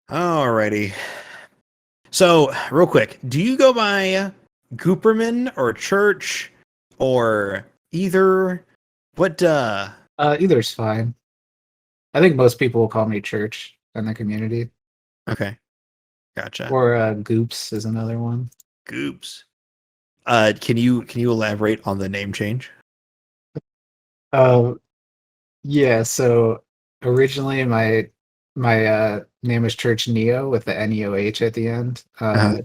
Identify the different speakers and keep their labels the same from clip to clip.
Speaker 1: Alrighty. So, real quick, do you go by Gooperman or Church or either? What?
Speaker 2: Either's fine. I think most people will call me Church in the community.
Speaker 1: Okay, gotcha.
Speaker 2: Or Goops is another one.
Speaker 1: Goops. Can you elaborate on the name change?
Speaker 2: Yeah. So originally my name was Church Neo with the NEOH at the end.
Speaker 1: Uh-huh.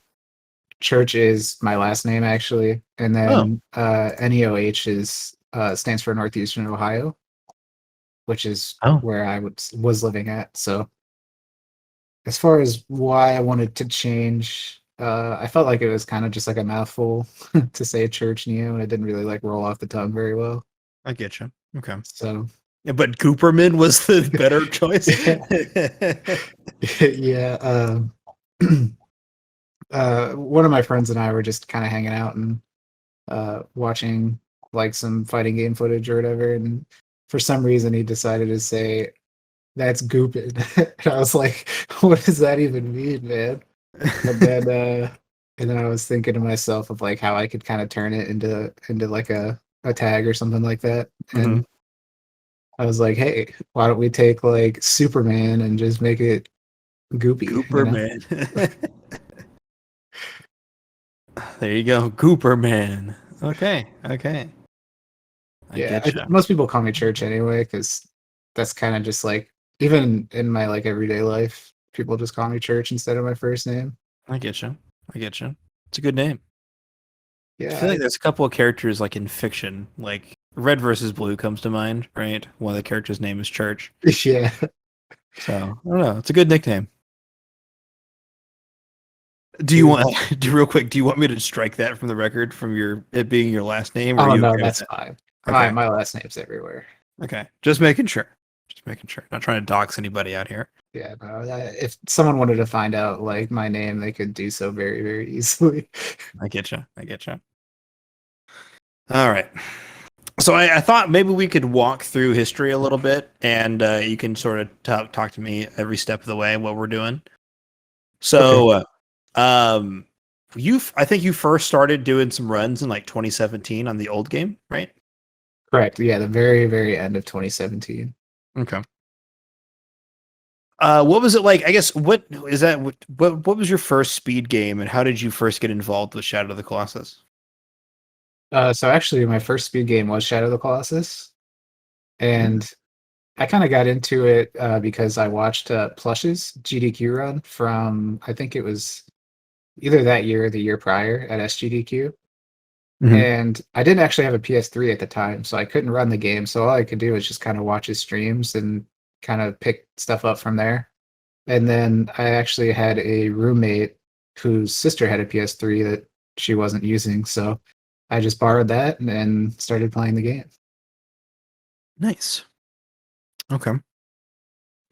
Speaker 2: Church is my last name actually, and
Speaker 1: Oh,
Speaker 2: then NEOH is stands for Northeastern Ohio, which is
Speaker 1: oh,
Speaker 2: where I was living at. So as far as why I wanted to change, I felt like it was kind of just like a mouthful to say Church Neo, and it didn't really like roll off the tongue very well.
Speaker 1: I get you. Okay.
Speaker 2: So
Speaker 1: Yeah, but Gooperman was the better choice.
Speaker 2: yeah, one of my friends and I were just kind of hanging out and watching like some fighting game footage or whatever, and for some reason he decided to say that's gooping. And I was like, what does that even mean, man? And then I was thinking to myself of like how I could kind of turn it into like a tag or something like that.
Speaker 1: Mhm.
Speaker 2: And I was like, hey, why don't we take like Superman and just make it goopy, you know?
Speaker 1: Gooperman. There you go, Gooperman. Okay, okay. I
Speaker 2: Yeah,
Speaker 1: get you.
Speaker 2: most people call me Church anyway, because that's kind of just like even in my like everyday life, people just call me Church instead of my first name.
Speaker 1: I get you. I get you. It's a good name. I feel
Speaker 2: Yeah,
Speaker 1: like there's a couple of characters like in fiction, like Red versus Blue comes to mind, right? One of the characters' name is Church.
Speaker 2: yeah.
Speaker 1: So I don't know. It's a good nickname. Do you
Speaker 2: Dude.
Speaker 1: want real quick? Do you want me to strike that from the record from it being your last name? Or are
Speaker 2: Oh
Speaker 1: you
Speaker 2: no,
Speaker 1: okay with
Speaker 2: that's
Speaker 1: that?
Speaker 2: fine. My
Speaker 1: Okay,
Speaker 2: my last name's everywhere.
Speaker 1: okay. Just making sure. Just making sure. Not trying to dox anybody out here.
Speaker 2: Yeah, no, if someone wanted to find out like my name, they could do so very, very easily.
Speaker 1: I get you. I get you. All right. So I thought maybe we could walk through history a little bit, and you can sort of talk to me every step of the way what we're doing.
Speaker 2: Okay,
Speaker 1: So, I think you first started doing some runs in like 2017 on the old game, right?
Speaker 2: correct. Yeah, the very, very end of 2017.
Speaker 1: Okay. What was it like? I guess what is that? What was your first speed game, and how did you first get involved with Shadow of the Colossus?
Speaker 2: So actually, my first speed game was Shadow of the Colossus,
Speaker 1: Mm.
Speaker 2: and I kind of got into it because I watched Plush's GDQ run from I think it was either that year or the year prior at SGDQ.
Speaker 1: Hmm.
Speaker 2: And I didn't actually have a PS3 at the time, so I couldn't run the game. So all I could do was just kind of watch his streams and kind of pick stuff up from there. And then I actually had a roommate whose sister had a PS3 that she wasn't using, so I just borrowed that and then started playing the game.
Speaker 1: Nice. Okay.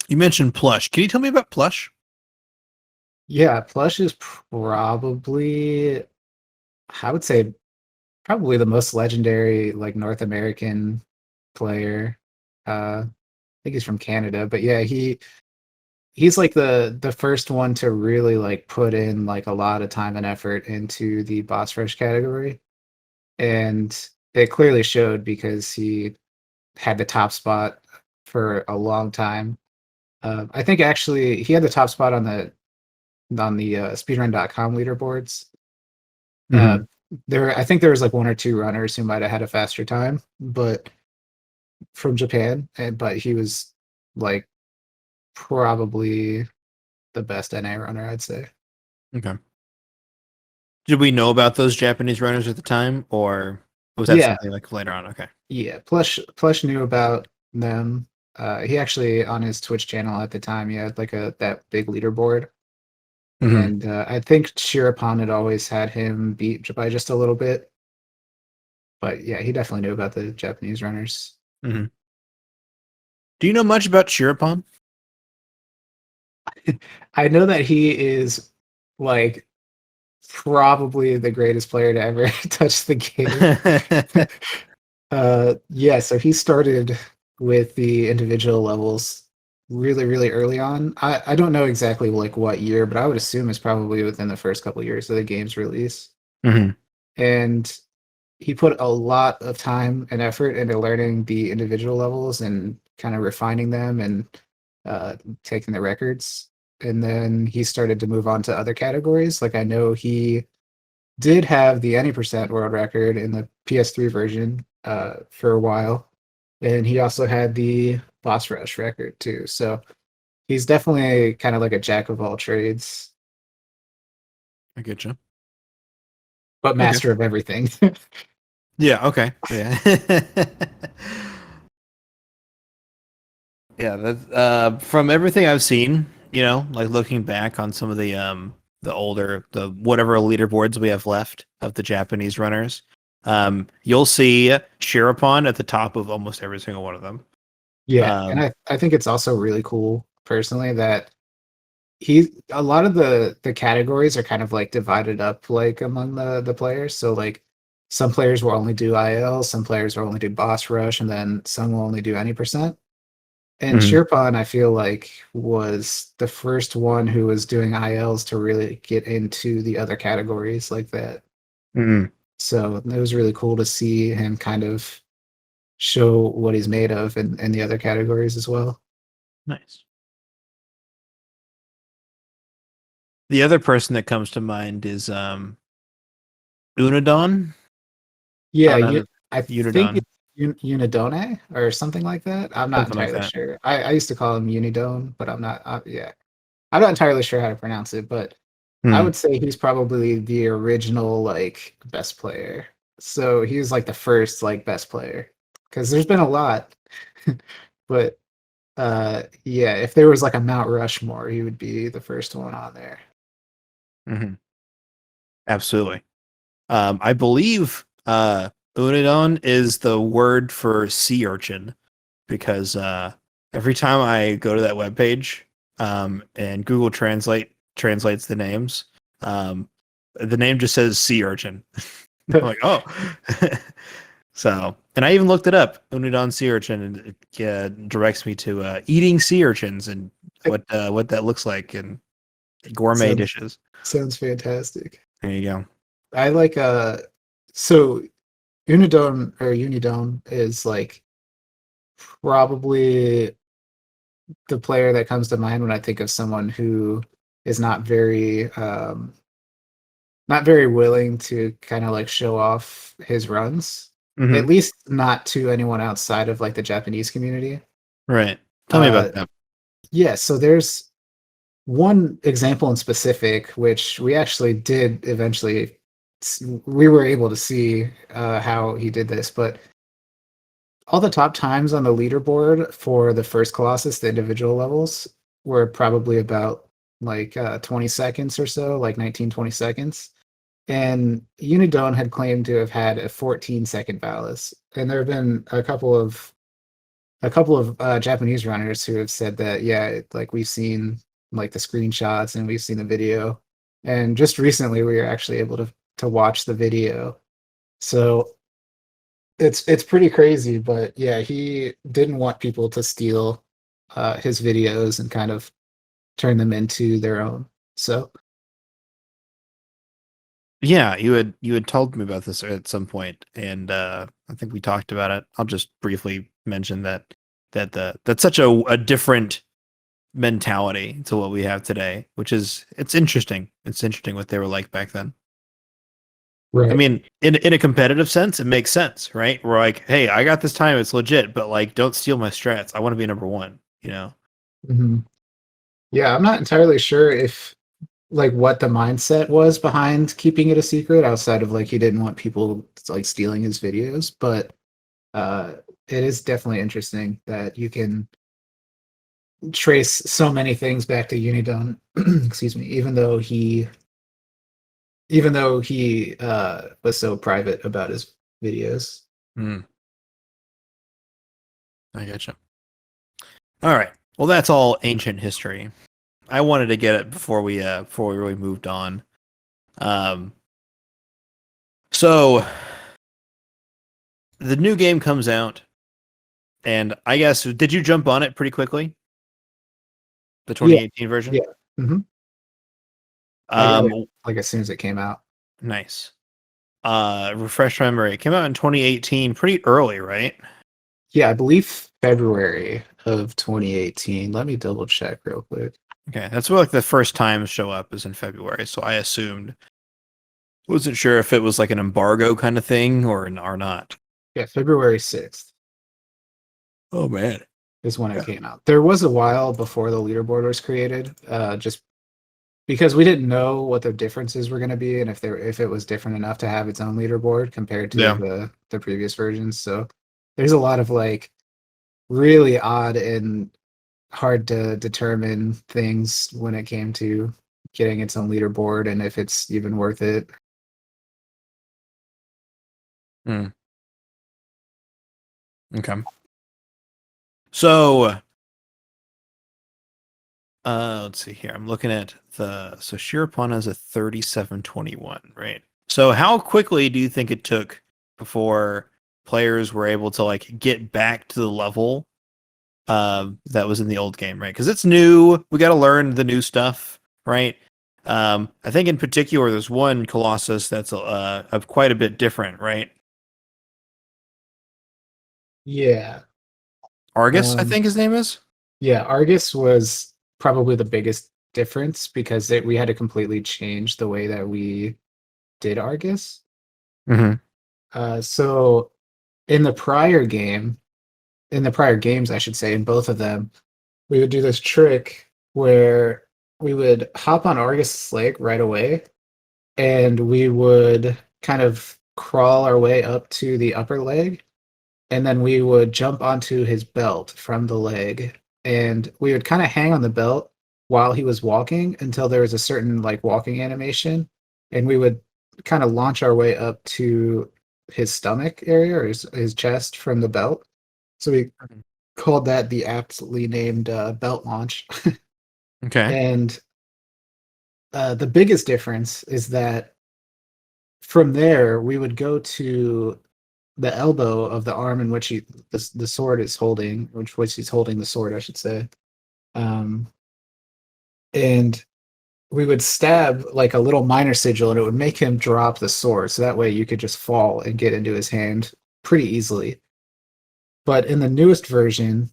Speaker 1: You mentioned Plush. Can you tell me about Plush?
Speaker 2: Yeah, Plush is probably, I would say, probably the most legendary like North American player. I think he's from Canada, but yeah, he's like the first one to really like put in like a lot of time and effort into the boss rush category, and it clearly showed because he had the top spot for a long time. I think actually he had the top spot on the speedrun.com leaderboards. Uh,
Speaker 1: Hmm.
Speaker 2: I think there was like one or two runners who might have had a faster time, but from Japan, but he was like probably the best NA runner, I'd say.
Speaker 1: Okay. Did we know about those Japanese runners at the time, or was that
Speaker 2: Yeah,
Speaker 1: something like later on? Okay.
Speaker 2: yeah. Plush knew about them. He actually on his Twitch channel at the time, he had like a that big leaderboard,
Speaker 1: Hmm.
Speaker 2: and I think Shirapon had always had him beat by just a little bit. But yeah, he definitely knew about the Japanese runners.
Speaker 1: Hmm. Do you know much about Shirapon?
Speaker 2: I know that he is like probably the greatest player to ever touch the game. Yeah, so he started with the individual levels really, really early on. I don't know exactly like what year, but I would assume it's probably within the first couple years of the game's release.
Speaker 1: Hmm.
Speaker 2: And he put a lot of time and effort into learning the individual levels and kind of refining them and taking the records. And then he started to move on to other categories. Like I know he did have the any percent world record in the PS3 version for a while, and he also had the boss rush record too. So he's definitely kind of like a jack of all trades,
Speaker 1: I get you.
Speaker 2: but
Speaker 1: Okay.
Speaker 2: master of everything.
Speaker 1: Yeah. Okay. Yeah. Yeah. That from everything I've seen, like looking back on some of the older the whatever leaderboards we have left of the Japanese runners, you'll see Shirapon at the top of almost every single one of them.
Speaker 2: Yeah, and
Speaker 1: Um,
Speaker 2: I think it's also really cool personally that he a lot of the categories are kind of like divided up like among the players. So like some players will only do IL, some players will only do boss rush, and then some will only do any percent. And
Speaker 1: mhm,
Speaker 2: Shirpan, I feel like, was the first one who was doing ILs to really get into the other categories like that.
Speaker 1: mhm.
Speaker 2: So it was really cool to see him kind of show what he's made of in the other categories as well.
Speaker 1: Nice. The other person that comes to mind is Unidon. I
Speaker 2: Yeah,
Speaker 1: don't know how
Speaker 2: you,
Speaker 1: to
Speaker 2: I think
Speaker 1: Unidon,
Speaker 2: it's Unidone or something like that. I'm not
Speaker 1: something like
Speaker 2: entirely
Speaker 1: that.
Speaker 2: sure. I used to call him Unidone, but I'm not. Yeah, I'm not entirely sure how to pronounce it, but I
Speaker 1: Hmm.
Speaker 2: would say he's probably the original like best player. So he was like the first like best player because there's been a lot, but yeah, if there was like a Mount Rushmore, he would be the first one on there.
Speaker 1: Hmm. Absolutely. I believe Unidon is the word for sea urchin because every time I go to that webpage and Google translates the names, um, the name just says sea urchin. I'm like, oh. So, and I even looked it up, Unidon sea urchin, and it directs me to eating sea urchins and what that looks like in gourmet
Speaker 2: sounds
Speaker 1: dishes.
Speaker 2: sounds fantastic.
Speaker 1: There you go.
Speaker 2: I like so Unidone is like probably the player that comes to mind when I think of someone who is not very willing to kind of like show off his runs, at
Speaker 1: Hmm.
Speaker 2: least not to anyone outside of like the Japanese community.
Speaker 1: Right. Tell me about
Speaker 2: Uh,
Speaker 1: that.
Speaker 2: yeah, so there's one example in specific, which we actually did eventually, we were able to see how he did this, but all the top times on the leaderboard for the first Colossus, the individual levels, were probably about like 20 seconds or so, like 19, 20 seconds. And Unidone had claimed to have had a 14-second Valis. And there have been a couple of Japanese runners who have said that, yeah, like we've seen like the screenshots and we've seen the video. And just recently we were actually able to watch the video. So it's pretty crazy, but yeah, he didn't want people to steal his videos and kind of turn them into their own. So
Speaker 1: Yeah, you had told me about this at some point, and I think we talked about it. I'll just briefly mention that's such a different mentality to what we have today, which is it's interesting. It's interesting what they were like back then. I
Speaker 2: right.
Speaker 1: mean, in a competitive sense, it makes sense, right? We're like, hey, I got this time, it's legit, but like, don't steal my strats. I want to be number one, you know?
Speaker 2: Mhm. Yeah, I'm not entirely sure if like what the mindset was behind keeping it a secret outside of like he didn't want people like stealing his videos, but uh it is definitely interesting that you can trace so many things back to Unidone, excuse me, even though he was so private about his videos.
Speaker 1: Hmm, I gotcha. All right. Well, that's all ancient history. I wanted to get it before we really moved on. Um, so the new game comes out, and I guess did you jump on it pretty quickly? The 2018 version?
Speaker 2: Yeah. Mm-hmm. I got it
Speaker 1: Um,
Speaker 2: like as soon as it came out.
Speaker 1: nice. Refresh my memory. It came out in 2018, pretty early, right?
Speaker 2: Yeah, I believe February of 2018. Let me double check real quick.
Speaker 1: Okay, that's where like the first times show up is in February, so I assumed. Wasn't sure if it was like an embargo kind of thing or not.
Speaker 2: Yeah, February 6th
Speaker 1: Oh man.
Speaker 2: is when it
Speaker 1: Yeah.
Speaker 2: came out. There was a while before the leaderboard was created, just because we didn't know what the differences were going to be and if it was different enough to have its own leaderboard compared to
Speaker 1: Yeah.
Speaker 2: the previous versions. So there's a lot of like really odd and hard to determine things when it came to getting its own leaderboard and if it's even worth it.
Speaker 1: Hmm. Okay. So, let's see here. I'm looking at so Shirapon has a 3721, right? So how quickly do you think it took before players were able to like get back to the level that was in the old game, right? Because it's new. We got to learn the new stuff, right? I think in particular, there's one Colossus that's quite a bit different, right?
Speaker 2: Yeah.
Speaker 1: Argus, I
Speaker 2: Um,
Speaker 1: think his name is.
Speaker 2: yeah, Argus was probably the biggest difference because we had to completely change the way that we did Argus.
Speaker 1: Mm-hmm.
Speaker 2: So in the prior game, in the prior games, I should say, in both of them, we would do this trick where we would hop on Argus's leg right away, and we would kind of crawl our way up to the upper leg, and then we would jump onto his belt from the leg, and we would kind of hang on the belt while he was walking until there was a certain like walking animation, and we would kind of launch our way up to his stomach area or his chest from the belt. So we called that the aptly named belt launch.
Speaker 1: Okay.
Speaker 2: And the biggest difference is that from there we would go to the elbow of the arm in which the sword is holding, which he's holding the sword, I should say. Um, and we would stab like a little minor sigil, and it would make him drop the sword. So that way you could just fall and get into his hand pretty easily. But in the newest version,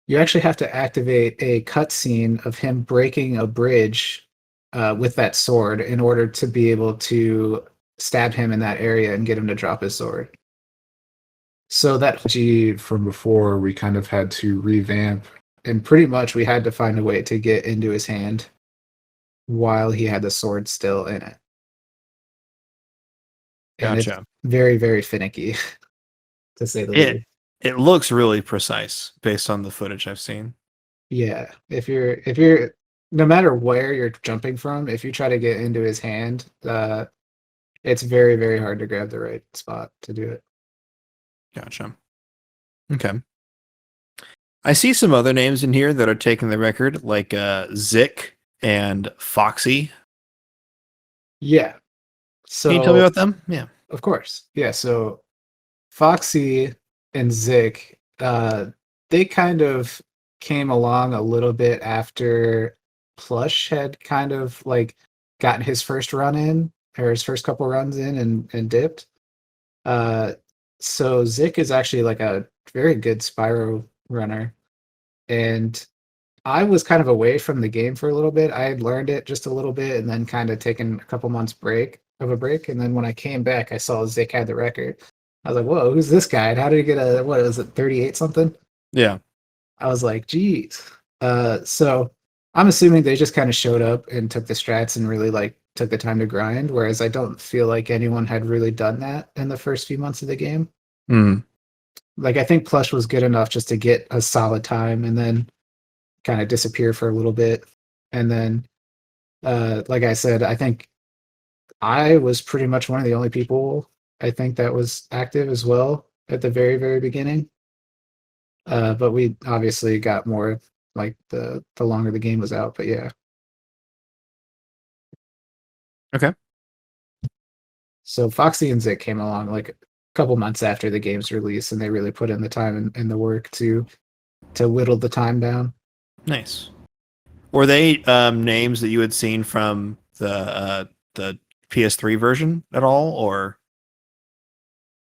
Speaker 2: you actually have to activate a cutscene of him breaking a bridge with that sword in order to be able to stab him in that area and get him to drop his sword. So that from before, we kind of had to revamp, and pretty much we had to find a way to get into his hand while he had the sword still in it. And it's
Speaker 1: Gotcha.
Speaker 2: very, very finicky, to say the
Speaker 1: It
Speaker 2: least.
Speaker 1: it looks really precise based on the footage I've seen.
Speaker 2: Yeah, if you're no matter where you're jumping from, if you try to get into his hand, it's very, very hard to grab the right spot to do it.
Speaker 1: Gotcha. Okay. I see some other names in here that are taking the record, like Zik and Foxy.
Speaker 2: Yeah.
Speaker 1: Can you tell me
Speaker 2: So
Speaker 1: about them? Yeah.
Speaker 2: of course. Yeah, so Foxy and Zik, they kind of came along a little bit after Plush had kind of like gotten his first run in, or his first couple runs in and dipped. Uh, so Zik is actually like a very good Spyro runner, and I was kind of away from the game for a little bit. I had learned it just a little bit, and then kind of taken a couple months break, and then when I came back, I saw Zik had the record. I was like, "Whoa, who's this guy? And how did he get a what was it, 38 something?"
Speaker 1: Yeah.
Speaker 2: I was like, "Geez." So I'm assuming they just kind of showed up and took the strats and really like took the time to grind, whereas I don't feel like anyone had really done that in the first few months of the game.
Speaker 1: Mm.
Speaker 2: Like I think Plush was good enough just to get a solid time and then kind of disappear for a little bit. And then like I said, I think I was pretty much one of the only people I think that was active as well at the very, very beginning. But we obviously got more like the longer the game was out. But yeah.
Speaker 1: Okay.
Speaker 2: So Foxy and Zik came along like a couple months after the game's release, and they really put in the time and the work to whittle the time down.
Speaker 1: Nice. Were they names that you had seen from the PS3 version at all, or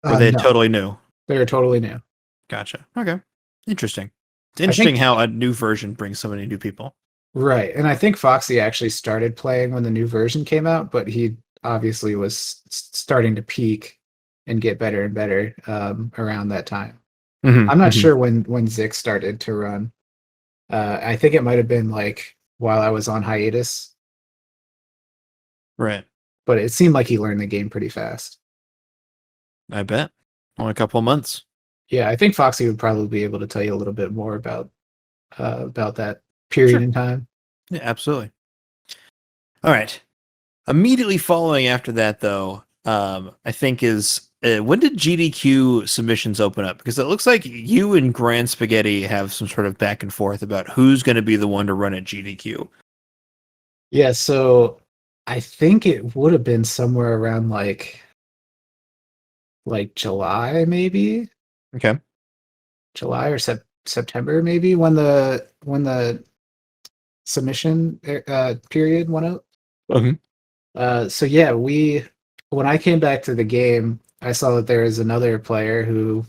Speaker 1: were they
Speaker 2: No,
Speaker 1: totally new?
Speaker 2: they're totally new.
Speaker 1: Gotcha. Okay. Interesting. It's
Speaker 2: I
Speaker 1: interesting
Speaker 2: think
Speaker 1: how a new version brings so many new people.
Speaker 2: right, and I think Foxy actually started playing when the new version came out, but he obviously was starting to peak and get better and better around that time. I'm not
Speaker 1: Hmm.
Speaker 2: sure when Zix started to run. I think it might have been like while I was on hiatus,
Speaker 1: Right.
Speaker 2: but it seemed like he learned the game pretty fast.
Speaker 1: I bet. Only a couple of months.
Speaker 2: Yeah, I think Foxy would probably be able to tell you a little bit more about that period
Speaker 1: Sure.
Speaker 2: in time.
Speaker 1: Yeah, absolutely. All right. Immediately following after that, though, I think is when did GDQ submissions open up? Because it looks like you and Grand Spaghetti have some sort of back and forth about who's going to be the one to run at GDQ.
Speaker 2: Yeah, so I think it would have been somewhere around like July maybe,
Speaker 1: Okay.
Speaker 2: July or September maybe when the submission period went out.
Speaker 1: Mhm.
Speaker 2: So yeah, we when I came back to the game, I saw that there was another player who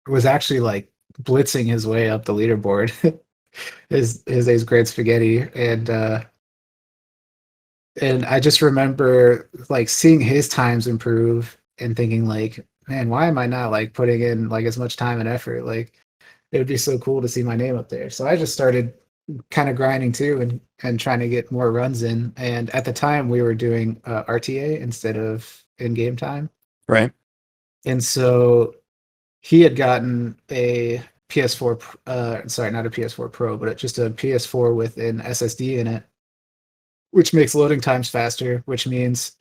Speaker 2: was actually like blitzing his way up the leaderboard. His name's Great Spaghetti, and I just remember like seeing his times improve and thinking like, man, why am I not like putting in like as much time and effort? Like it would be so cool to see my name up there. So I just started kind of grinding too and trying to get more runs in. And at the time we were doing RTA instead of in-game time.
Speaker 1: Right.
Speaker 2: And so he had gotten a PS4 sorry, not a PS4 Pro, but just a PS4 with an SSD in it, which makes loading times faster, which means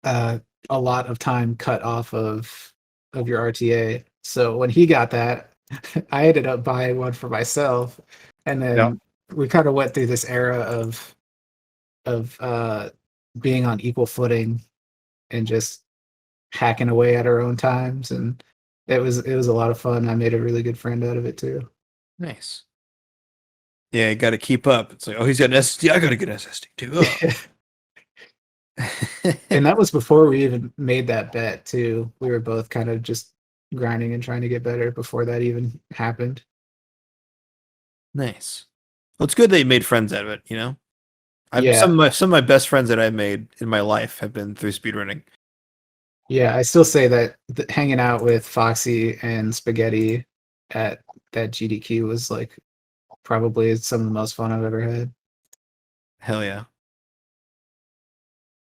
Speaker 2: uh, a lot of time cut off of your RTA. So when he got that, I ended up buying one for myself, and
Speaker 1: Yep.
Speaker 2: then we kind of went through this era of being on equal footing and just hacking away at our own times, and it was a lot of fun. I made a really good friend out of it too.
Speaker 1: Nice. Yeah, you got to keep up. It's like, oh, he's got an SSD. I got to get an SSD too.
Speaker 2: And that was before we even made that bet too. We were both kind of just grinding and trying to get better before that even happened.
Speaker 1: Nice. Well, it's good that you made friends out of it. I've
Speaker 2: Yeah,
Speaker 1: some of my best friends that I've made in my life have been through speedrunning.
Speaker 2: yeah. I still say that hanging out with Foxy and Spaghetti at that GDQ was like probably some of the most fun I've ever had.
Speaker 1: Hell yeah.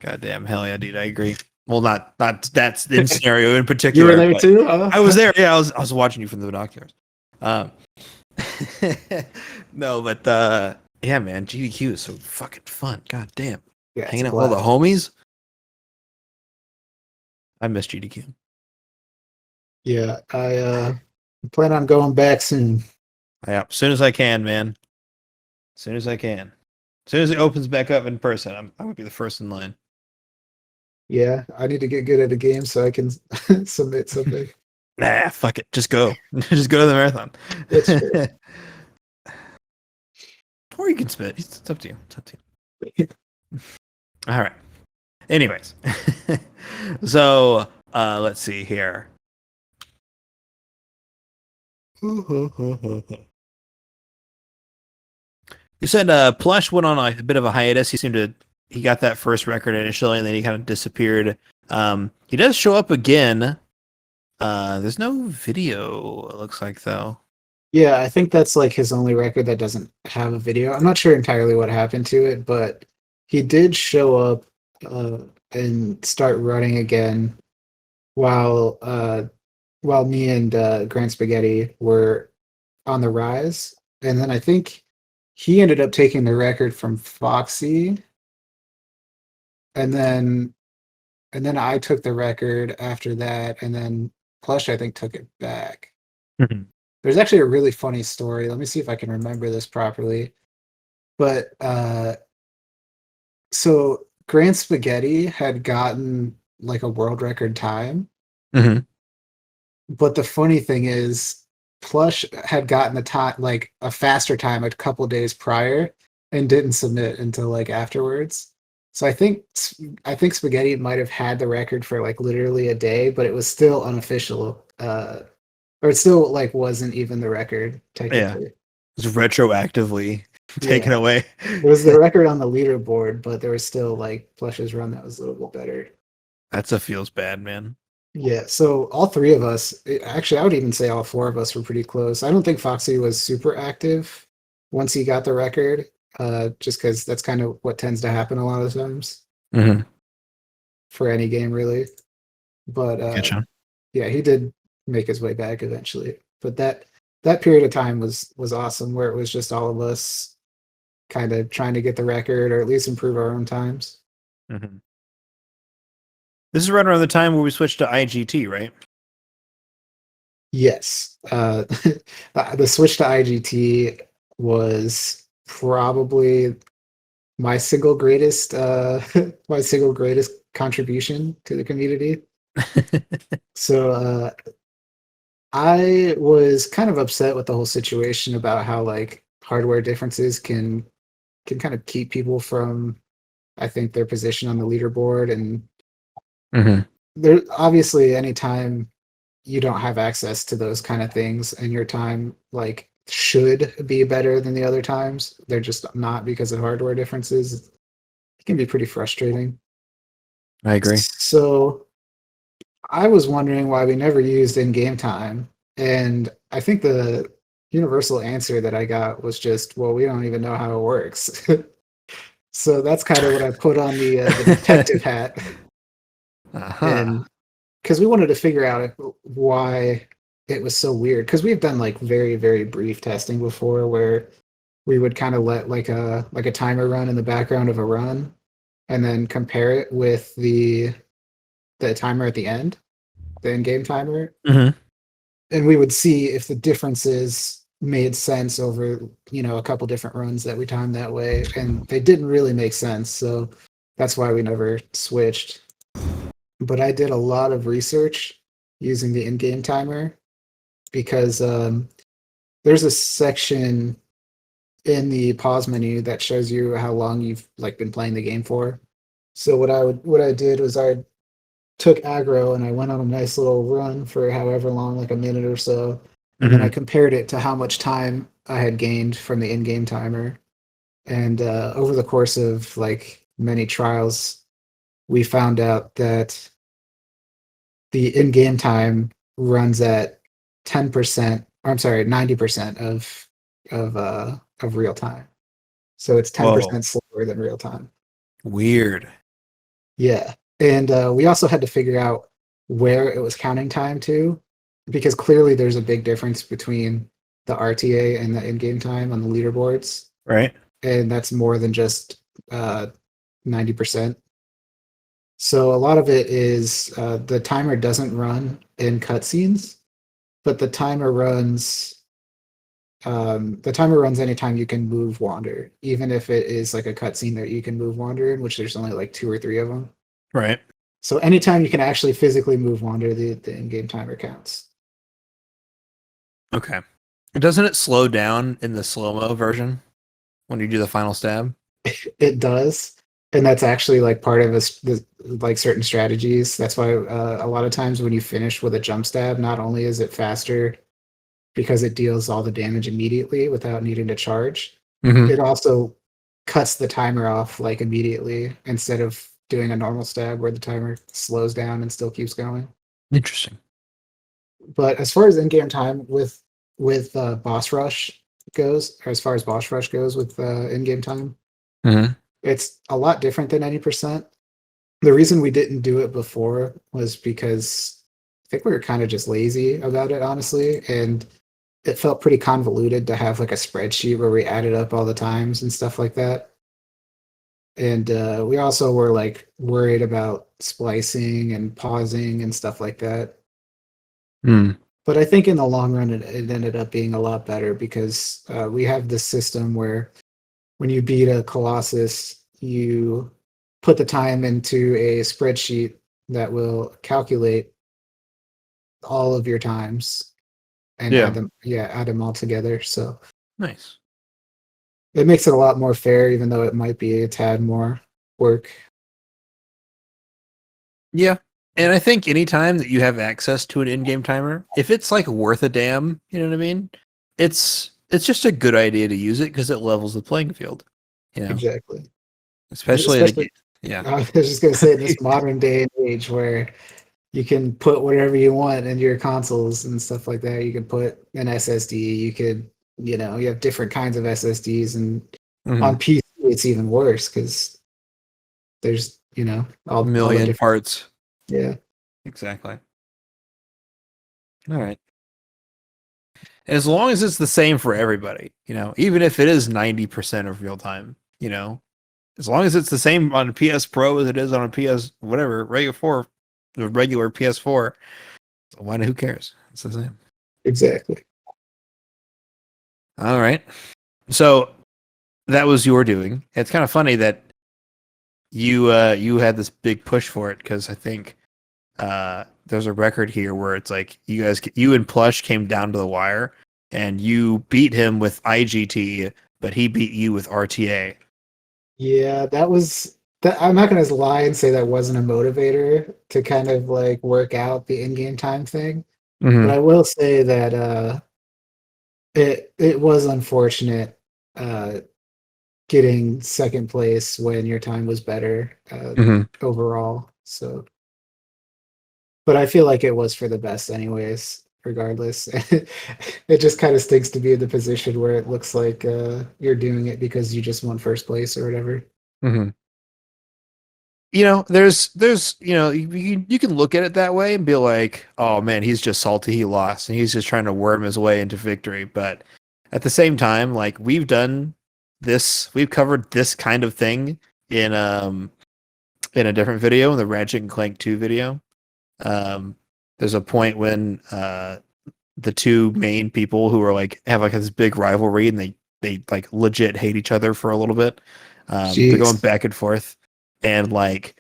Speaker 1: Goddamn, hell yeah, dude. I agree. Well, not that in scenario in
Speaker 2: You were
Speaker 1: particular,
Speaker 2: there
Speaker 1: but
Speaker 2: too?
Speaker 1: I was there. Yeah, I was watching you from the binoculars. Um, no, but yeah, man, GDQ is so fucking fun. God damn,
Speaker 2: Yeah, it's
Speaker 1: hanging
Speaker 2: a
Speaker 1: out with all the
Speaker 2: blast.
Speaker 1: homies. I miss GDQ.
Speaker 2: Yeah, I plan on going back soon.
Speaker 1: Yeah, as soon as I can, man. As soon as I can. As soon as it opens back up in person, I would be the first in line.
Speaker 2: Yeah, I need to get good at a game so I can submit something.
Speaker 1: Nah, fuck it. Just go. Just go to the marathon.
Speaker 2: That's fair.
Speaker 1: Or you can spit. It's up to you. It's up to you. All right. Anyways. So let's see here. You said Plush went on a bit of a hiatus. He got that first record initially, and then he kind of disappeared. He does show up again. There's no video, it looks like, though.
Speaker 2: Yeah, I think that's like his only record that doesn't have a video. I'm not sure entirely what happened to it, but he did show up uh, and start running again while while me and Grand Spaghetti were on the rise. And then I think he ended up taking the record from Foxy, and then I took the record after that, and then Plush I think took it back.
Speaker 1: Mhm.
Speaker 2: There's actually a really funny story. Let me see if I can remember this properly. But so Grand Spaghetti had gotten like a world record time,
Speaker 1: Mhm.
Speaker 2: but the funny thing is Plush had gotten the time like a faster time a couple days prior, and didn't submit until like afterwards. So I think Spaghetti might have had the record for like literally a day, but it was still unofficial. Or it still like wasn't even the record
Speaker 1: Yeah,
Speaker 2: technically.
Speaker 1: it's retroactively taken
Speaker 2: Yeah.
Speaker 1: away.
Speaker 2: It was the record on the leaderboard, but there was still like Plush's run that was a little bit better.
Speaker 1: That's a feels bad, man.
Speaker 2: Yeah, so all three of us, actually, I would even say all four of us were pretty close. I don't think Foxy was super active once he got the record, just because that's kind of what tends to happen a lot of times
Speaker 1: Mm-hmm.
Speaker 2: for any game, really. But
Speaker 1: Getcha.
Speaker 2: yeah, he did make his way back eventually. But that period of time was awesome, where it was just all of us kind of trying to get the record or at least improve our own times.
Speaker 1: Mm-hmm. This is right around the time where we switched to IGT, right?
Speaker 2: Yes. The switch to IGT was probably my single greatest my single greatest contribution to the community. So I was kind of upset with the whole situation about how like hardware differences can kind of keep people from I think their position on the leaderboard. And
Speaker 1: Mm-hmm.
Speaker 2: there obviously anytime you don't have access to those kind of things and your time like should be better than the other times, they're just not because of hardware differences. It can be pretty frustrating.
Speaker 1: I agree.
Speaker 2: So I was wondering why we never used in-game time, and I think the universal answer that I got was just, well, we don't even know how it works. So that's kind of what I put on the detective hat,
Speaker 1: Uh-huh.
Speaker 2: and because we wanted to figure out why it was so weird. Because we've done like very very brief testing before, where we would kind of let like a timer run in the background of a run, and then compare it with the timer at the end, the in-game timer,
Speaker 1: Mm-hmm.
Speaker 2: and we would see if the differences made sense over a couple different runs that we timed that way, and they didn't really make sense. So that's why we never switched. But I did a lot of research using the in-game timer because there's a section in the pause menu that shows you how long you've like been playing the game for. So what I did was I took aggro and I went on a nice little run for however long, like a minute or so, and then I
Speaker 1: Mm-hmm.
Speaker 2: compared it to how much time I had gained from the in-game timer. And over the course of like many trials, we found out that the in-game time runs at 10%, or I'm sorry, 90% of real time. So it's
Speaker 1: Whoa.
Speaker 2: 10% slower than real time.
Speaker 1: Weird.
Speaker 2: Yeah. And we also had to figure out where it was counting time to, because clearly there's a big difference between the RTA and the in-game time on the leaderboards.
Speaker 1: Right?
Speaker 2: And that's more than just 90%. So a lot of it is the timer doesn't run in cutscenes, but the timer runs anytime you can move wander, even if it is like a cutscene that you can move wander in, which there's only like two or three of them.
Speaker 1: Right.
Speaker 2: So anytime you can actually physically move wander, the in-game timer counts.
Speaker 1: Okay. Doesn't it slow down in the slow-mo version when you do the final stab?
Speaker 2: It does, and that's actually like part of like certain strategies. That's why a lot of times when you finish with a jump stab, not only is it faster because it deals all the damage immediately without needing to charge,
Speaker 1: Mm-hmm.
Speaker 2: it also cuts the timer off like immediately instead of doing a normal stab where the timer slows down and still keeps going.
Speaker 1: Interesting.
Speaker 2: But as far as in-game time with boss rush goes, or as far as boss rush goes with in-game time,
Speaker 1: Mm-hmm.
Speaker 2: it's a lot different than 90%. The reason we didn't do it before was because I think we were kind of just lazy about it, honestly, and it felt pretty convoluted to have like a spreadsheet where we added up all the times and stuff like that. And we also were like worried about splicing and pausing and stuff like that.
Speaker 1: Mm.
Speaker 2: But I think in the long run, it ended up being a lot better because we have this system where when you beat a Colossus, you put the time into a spreadsheet that will calculate all of your times and
Speaker 1: Yeah.
Speaker 2: add them all together. So
Speaker 1: Nice.
Speaker 2: it makes it a lot more fair, even though it might be a tad more work.
Speaker 1: Yeah. And I think anytime that you have access to an in-game timer, if it's like worth a damn, you know what I mean? It's just a good idea to use it because it levels the playing field. You know,
Speaker 2: Exactly.
Speaker 1: especially in a
Speaker 2: Especially,
Speaker 1: game. Yeah.
Speaker 2: I was just gonna say, in this modern day and age where you can put whatever you want in your consoles and stuff like that. You can put an SSD. You could, you have different kinds of SSDs, and
Speaker 1: Mhm.
Speaker 2: on PC it's even worse because there's, all the
Speaker 1: Million
Speaker 2: different.
Speaker 1: parts.
Speaker 2: Yeah,
Speaker 1: Exactly. All right. As long as it's the same for everybody, even if it is 90% of real time, as long as it's the same on a PS Pro as it is on a PS whatever, regular PS4, so who cares? It's the same.
Speaker 2: exactly.
Speaker 1: All right. So that was your doing. It's kind of funny that you had this big push for it because I think there's a record here where it's like you and Plush came down to the wire and you beat him with IGT, but he beat you with RTA.
Speaker 2: Yeah, that was that. I'm not gonna lie and say that wasn't a motivator to kind of like work out the in-game time thing, but
Speaker 1: Mm-hmm.
Speaker 2: I will say that it was unfortunate uh getting second place when your time was better
Speaker 1: Mm-hmm.
Speaker 2: overall. So, but I feel like it was for the best, anyways. Regardless, it just kind of stinks to be in the position where it looks like you're doing it because you just won first place or whatever.
Speaker 1: Mm-hmm. There's you can look at it that way and be like, oh man, he's just salty he lost and he's just trying to worm his way into victory. But at the same time, like we've covered this kind of thing in in a different video, in the Ratchet and Clank 2 video. Um, there's a point when the two main people who are like have like this big rivalry and they like legit hate each other for a little bit. They're going
Speaker 2: Jeez.
Speaker 1: back and forth, and like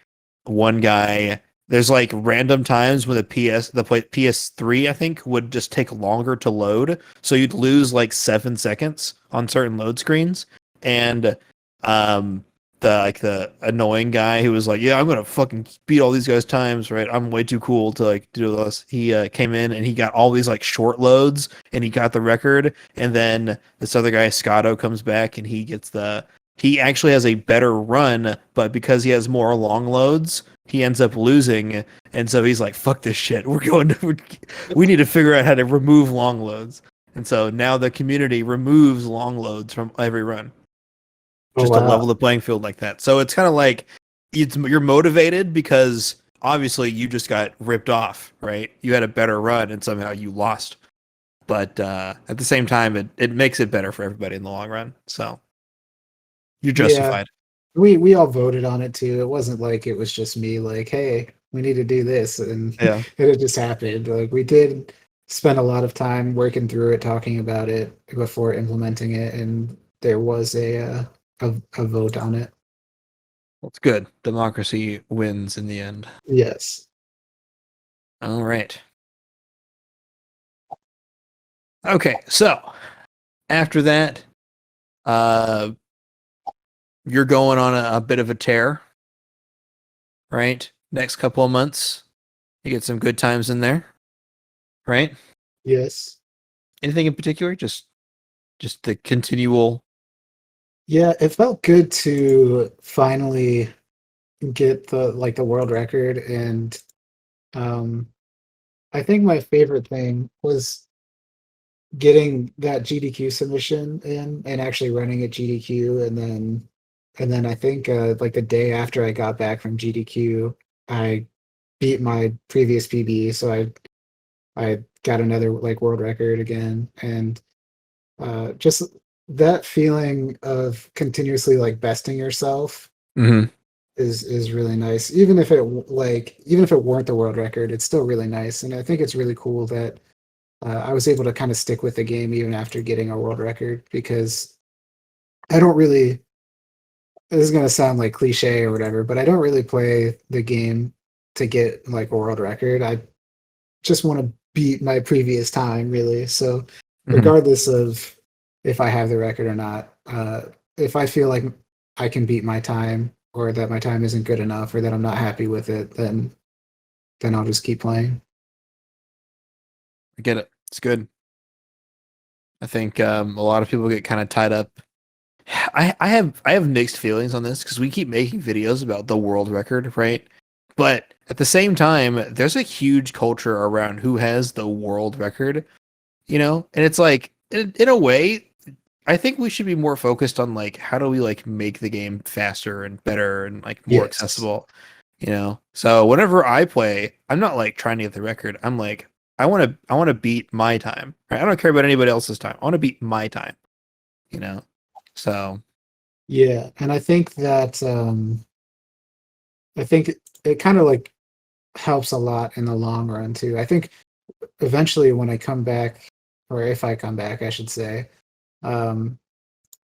Speaker 1: one guy, there's like random times when the PS3 I think would just take longer to load, so you'd lose like 7 seconds on certain load screens, and um the annoying guy who was like, yeah, I'm gonna fucking beat all these guys times, right? I'm way too cool to like do this. He came in and he got all these like short loads and he got the record. And then this other guy, Scotto, comes back and he actually has a better run, but because he has more long loads, he ends up losing. And so he's like, fuck this shit. We need to figure out how to remove long loads. And so now the community removes long loads from every run
Speaker 2: Oh
Speaker 1: just to level
Speaker 2: wow.
Speaker 1: the playing field like that. So it's kind of like you're motivated because obviously you just got ripped off, right? You had a better run and somehow you lost. But at the same time, it makes it better for everybody in the long run. So you're
Speaker 2: Yeah,
Speaker 1: justified.
Speaker 2: we all voted on it too. It wasn't like it was just me like, hey, we need to do this, and
Speaker 1: Yeah.
Speaker 2: it just happened. Like we did spend a lot of time working through it, talking about it before implementing it, and there was a vote on it.
Speaker 1: Well, it's good. Democracy wins in the end.
Speaker 2: Yes.
Speaker 1: All right. Okay. So after that, uh, you're going on a bit of a tear, right? Next couple of months, you get some good times in there, right?
Speaker 2: Yes.
Speaker 1: Anything in particular? Just the continual.
Speaker 2: Yeah, it felt good to finally get the world record, and um I think my favorite thing was getting that GDQ submission in and actually running at GDQ, and then I think like the day after I got back from GDQ, I beat my previous PB, so I got another like world record again, and just that feeling of continuously like besting yourself
Speaker 1: Mhm.
Speaker 2: is really nice. Even if it weren't the world record, it's still really nice, and I think it's really cool that I was able to kind of stick with the game even after getting a world record because I don't really. This is gonna sound like cliche or whatever, but I don't really play the game to get like a world record. I just want to beat my previous time, really. So
Speaker 1: Mhm.
Speaker 2: regardless of if I have the record or not, if I feel like I can beat my time, or that my time isn't good enough, or that I'm not happy with it, then I'll just keep playing.
Speaker 1: I get it. It's good. I think a lot of people get kind of tied up. I have mixed feelings on this because we keep making videos about the world record, right? But at the same time, there's a huge culture around who has the world record, and it's like in a way, I think we should be more focused on like how do we like make the game faster and better and like more
Speaker 2: Yes.
Speaker 1: accessible. So whenever I play, I'm not like trying to get the record. I'm like I want to beat my time. Right? I don't care about anybody else's time. I want to beat my time. You know. So
Speaker 2: Yeah, and I think it kind of like helps a lot in the long run too. I think eventually when I come back, or if I come back, I should say, um,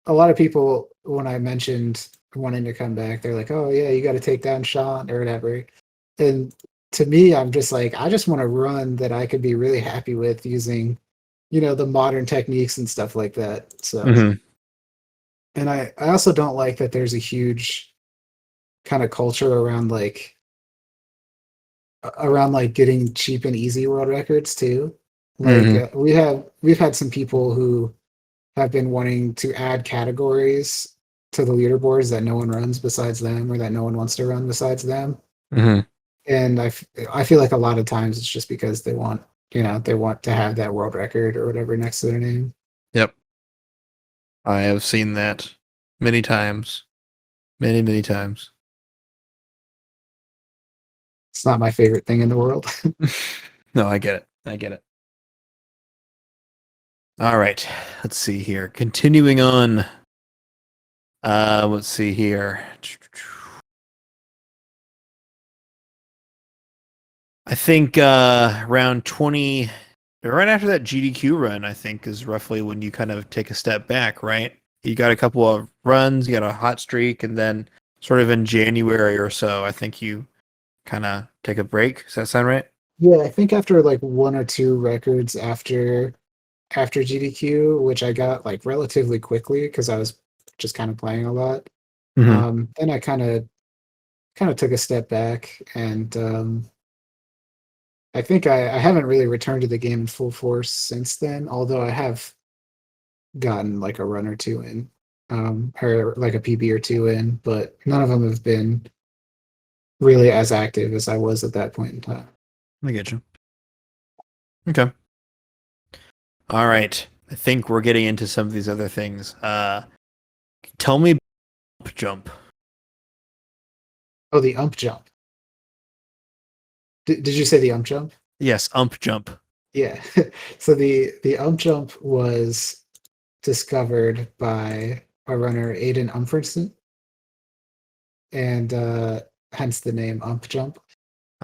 Speaker 2: a lot of people when I mentioned wanting to come back, they're like, "Oh yeah, you got to take down Sean or whatever." And to me, I'm just like, I just want to run that I could be really happy with using, the modern techniques and stuff like that. So,
Speaker 1: mhm.
Speaker 2: and I also don't like that there's a huge kind of culture around like getting cheap and easy world records too. Like
Speaker 1: Mhm.
Speaker 2: we've had some people who have been wanting to add categories to the leaderboards that no one runs besides them, or that no one wants to run besides them.
Speaker 1: Mhm.
Speaker 2: And I feel like a lot of times it's just because they want to have that world record or whatever next to their name.
Speaker 1: Yep. I have seen that many times. Many, many times.
Speaker 2: It's not my favorite thing in the world.
Speaker 1: No, I get it. I get it. All right. Let's see here. Continuing on. Let's see here. I think around 20, right after that GDQ run, I think is roughly when you kind of take a step back, right? You got a couple of runs, you got a hot streak, and then sort of in January or so, I think you kind of take a break. Does that sound right?
Speaker 2: Yeah, I think after like one or two records after GDQ, which I got like relatively quickly because I was just kind of playing a lot.
Speaker 1: Hmm.
Speaker 2: Then I kind of took a step back, and I think I haven't really returned to the game in full force since then. Although I have gotten like a run or two in, or like a PB or two in, but none of them have been really as active as I was at that point in time.
Speaker 1: I get you. Okay. All right. I think we're getting into some of these other things. Tell me about jump.
Speaker 2: Oh, the ump jump. Did you say the ump jump?
Speaker 1: Yes, ump jump.
Speaker 2: Yeah. So the ump jump was discovered by our runner Aiden Umfordson, and hence the name ump jump.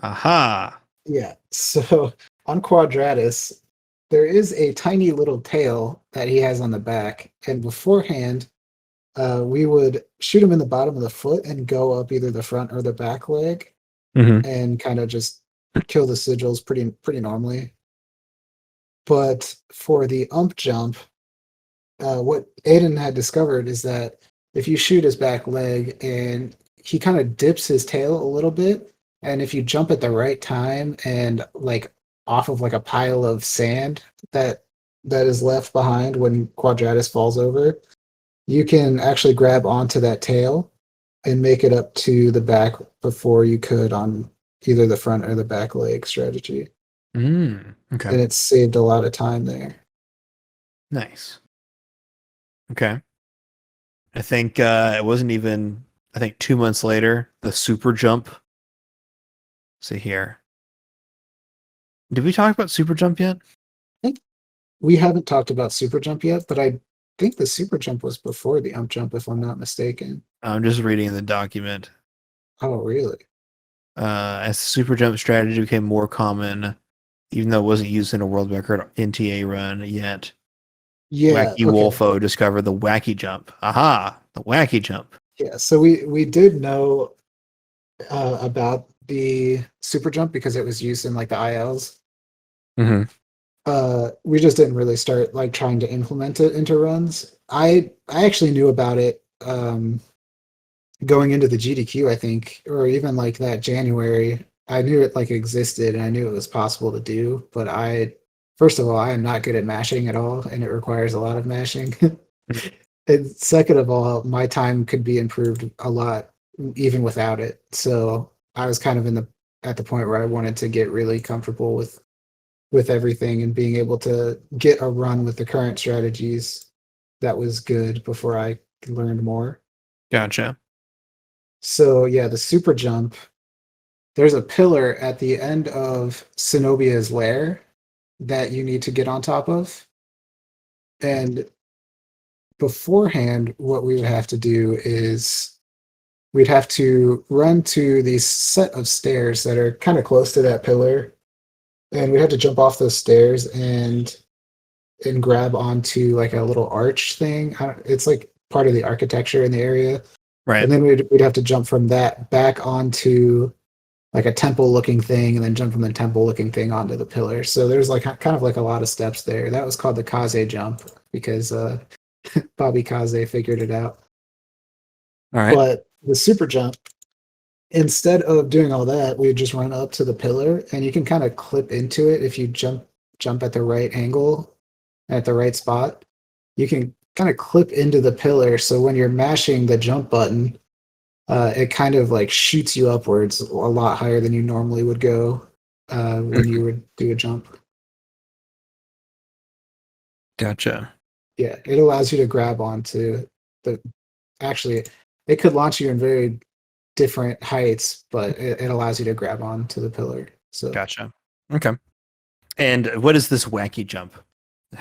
Speaker 1: Aha.
Speaker 2: Yeah. So on Quadratus, there is a tiny little tail that he has on the back, and beforehand, we would shoot him in the bottom of the foot and go up either the front or the back leg,
Speaker 1: Hmm.
Speaker 2: and kind of just kill the sigils pretty normally. But for the ump jump, what Aiden had discovered is that if you shoot his back leg and he kind of dips his tail a little bit, and if you jump at the right time and like off of like a pile of sand that is left behind when Quadratus falls over, you can actually grab onto that tail and make it up to the back before you could on either the front or the back leg strategy.
Speaker 1: Okay.
Speaker 2: And it saved a lot of time there.
Speaker 1: Nice. Okay. I think it wasn't even, I think 2 months later, the super jump. See here. Did we talk about super jump yet?
Speaker 2: I think we haven't talked about super jump yet, but I think the super jump was before the ump jump, if I'm not mistaken.
Speaker 1: I'm just reading the document.
Speaker 2: Oh, really?
Speaker 1: As the super jump strategy became more common, even though it wasn't used in a world record NTA run yet,
Speaker 2: Yeah.
Speaker 1: Wacky
Speaker 2: Okay.
Speaker 1: Wolfo discovered the wacky jump. Aha! The wacky jump.
Speaker 2: Yeah. So we did know about the super jump because it was used in like the ILs.
Speaker 1: Hmm.
Speaker 2: We just didn't really start like trying to implement it into runs. I actually knew about it going into the GDQ, I think, or even like that January, I knew it like existed and I knew it was possible to do, but first of all, I am not good at mashing at all, and it requires a lot of mashing. And second of all, my time could be improved a lot even without it. So I was kind of at the point where I wanted to get really comfortable with everything and being able to get a run with the current strategies that was good before I learned more.
Speaker 1: Gotcha.
Speaker 2: So yeah, the super jump, there's a pillar at the end of Cenobia's lair that you need to get on top of. And beforehand, what we would have to do is we'd have to run to these set of stairs that are kind of close to that pillar. And we have to jump off those stairs and grab onto like a little arch thing. It's like part of the architecture in the area.
Speaker 1: Right.
Speaker 2: And then we'd have to jump from that back onto like a temple looking thing, and then jump from the temple looking thing onto the pillar. So there's like kind of like a lot of steps there. That was called the Kaze jump because Bobby Kaze figured it out.
Speaker 1: All right.
Speaker 2: But the super jump, instead of doing all that, we would just run up to the pillar, and you can kind of clip into it if you jump at the right angle at the right spot. You can kind of clip into the pillar, so when you're mashing the jump button, it kind of like shoots you upwards a lot higher than you normally would go when you would do a jump.
Speaker 1: Gotcha.
Speaker 2: Yeah, it allows you to grab onto the. Actually, it could launch you in very different heights, but it allows you to grab onto the pillar. So
Speaker 1: Gotcha. Okay. And what is this wacky jump?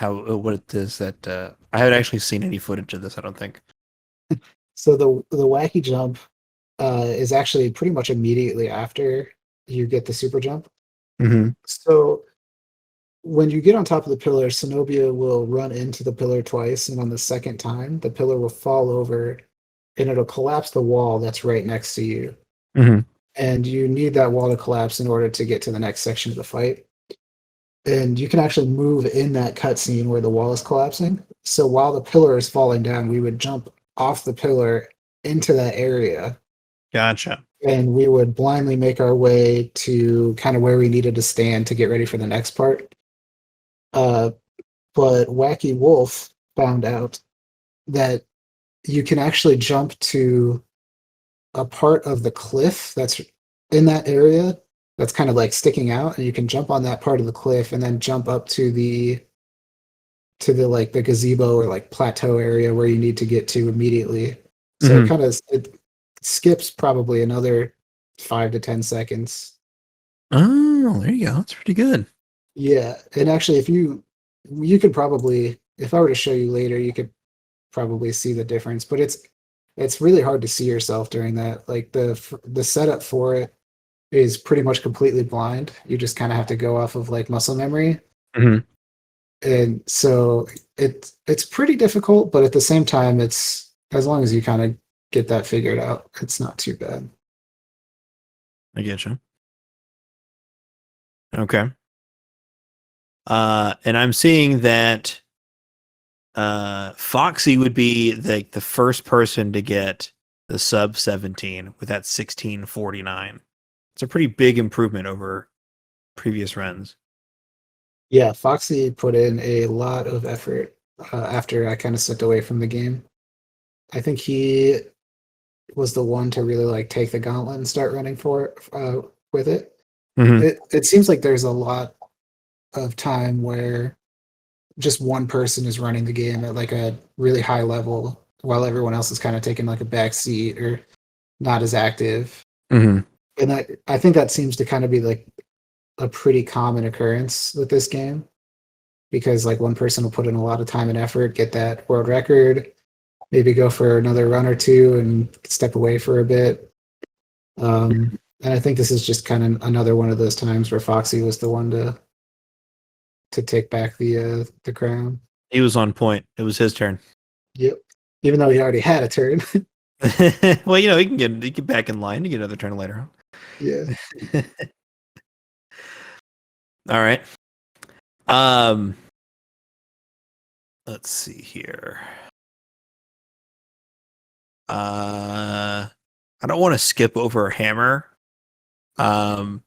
Speaker 1: What is that? I haven't actually seen any footage of this, I don't think.
Speaker 2: so the wacky jump is actually pretty much immediately after you get the super jump.
Speaker 1: Mm-hmm.
Speaker 2: So when you get on top of the pillar, Zenobia will run into the pillar twice, and on the second time, the pillar will fall over and it'll collapse the wall that's right next to you.
Speaker 1: Mm-hmm.
Speaker 2: And you need that wall to collapse in order to get to the next section of the fight. And you can actually move in that cutscene where the wall is collapsing. So while the pillar is falling down, we would jump off the pillar into that area,
Speaker 1: Gotcha.
Speaker 2: and we would blindly make our way to kind of where we needed to stand to get ready for the next part. Uh, but Wacky Wolf found out that you can actually jump to a part of the cliff that's in that area that's kind of like sticking out, and you can jump on that part of the cliff and then jump up to the like the gazebo or like plateau area where you need to get to immediately. So
Speaker 1: Mm-hmm.
Speaker 2: it skips probably another 5 to 10 seconds.
Speaker 1: Oh, there you go. That's pretty good.
Speaker 2: Yeah, and actually, if you could probably, if I were to show you later, you could probably see the difference. But it's really hard to see yourself during that. Like the setup for it is pretty much completely blind. You just kind of have to go off of like muscle memory,
Speaker 1: Mm-hmm.
Speaker 2: and so it's pretty difficult. But at the same time, it's as long as you kind of get that figured out, it's not too bad.
Speaker 1: I get you. Okay. And I'm seeing that Foxy would be the first person to get the sub 17 with that 1649. It's a pretty big improvement over previous runs.
Speaker 2: Yeah, Foxy put in a lot of effort after I kind of stepped away from the game. I think he was the one to really like take the gauntlet and start running for it with it.
Speaker 1: Mm-hmm.
Speaker 2: It seems like there's a lot of time where just one person is running the game at like a really high level while everyone else is kind of taking like a back seat or not as active.
Speaker 1: Mm-hmm.
Speaker 2: And I think that seems to kind of be like a pretty common occurrence with this game, because like one person will put in a lot of time and effort, get that world record, maybe go for another run or two and step away for a bit. And I think this is just kind of another one of those times where Foxy was the one to take back the crown.
Speaker 1: He was on point. It was his turn.
Speaker 2: Yep. Even though he already had a turn.
Speaker 1: Well, he can back in line to get another turn later on.
Speaker 2: Yeah.
Speaker 1: All right. Um, let's see here. I don't want to skip over Hammer. Um,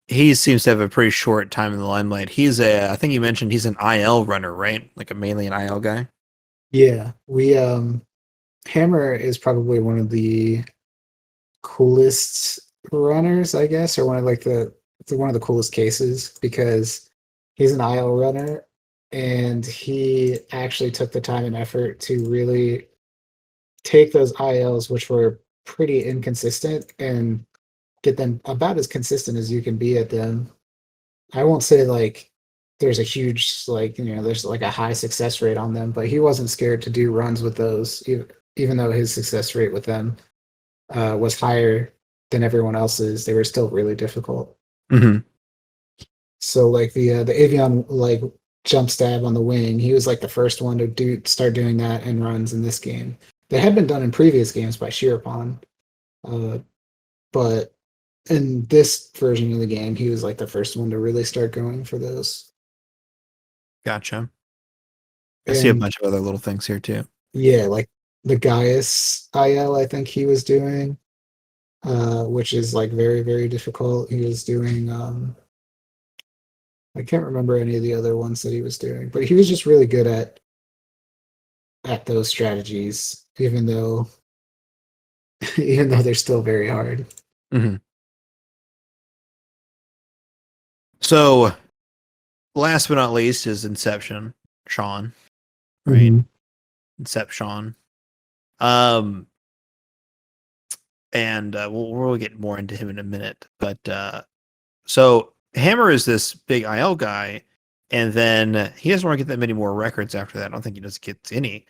Speaker 1: he seems to have a pretty short time in the limelight. I think you mentioned he's an IL runner, right? Like a mainly an IL guy.
Speaker 2: Yeah, we Hammer is probably one of the coolest runners, I guess, or one of like one of the coolest cases because he's an IL runner and he actually took the time and effort to really take those ILs, which were pretty inconsistent, and get them about as consistent as you can be at them. I won't say like there's a huge there's like a high success rate on them, but he wasn't scared to do runs with those, even though his success rate with them was higher than everyone else's. They were still really difficult.
Speaker 1: Mm-hmm.
Speaker 2: So like the Avion like jump stab on the wing, he was like the first one to start doing that in runs in this game. They had been done in previous games by Shirapon, uh, but in this version of the game, he was like the first one to really start going for those.
Speaker 1: Gotcha. I see a
Speaker 2: And
Speaker 1: bunch of other little things here too.
Speaker 2: yeah, like the Gaius IL, I think he was doing, which is like very, very difficult. He was doing, I can't remember any of the other ones that he was doing, but he was just really good at those strategies, even though they're still very hard.
Speaker 1: Mm-hmm. So, last but not least is Inception, Sean, right?
Speaker 2: Mm-hmm.
Speaker 1: Inception. Um, and we'll get more into him in a minute. But so Hammer is this big IL guy, and then he doesn't want to get that many more records after that. I don't think he does get any.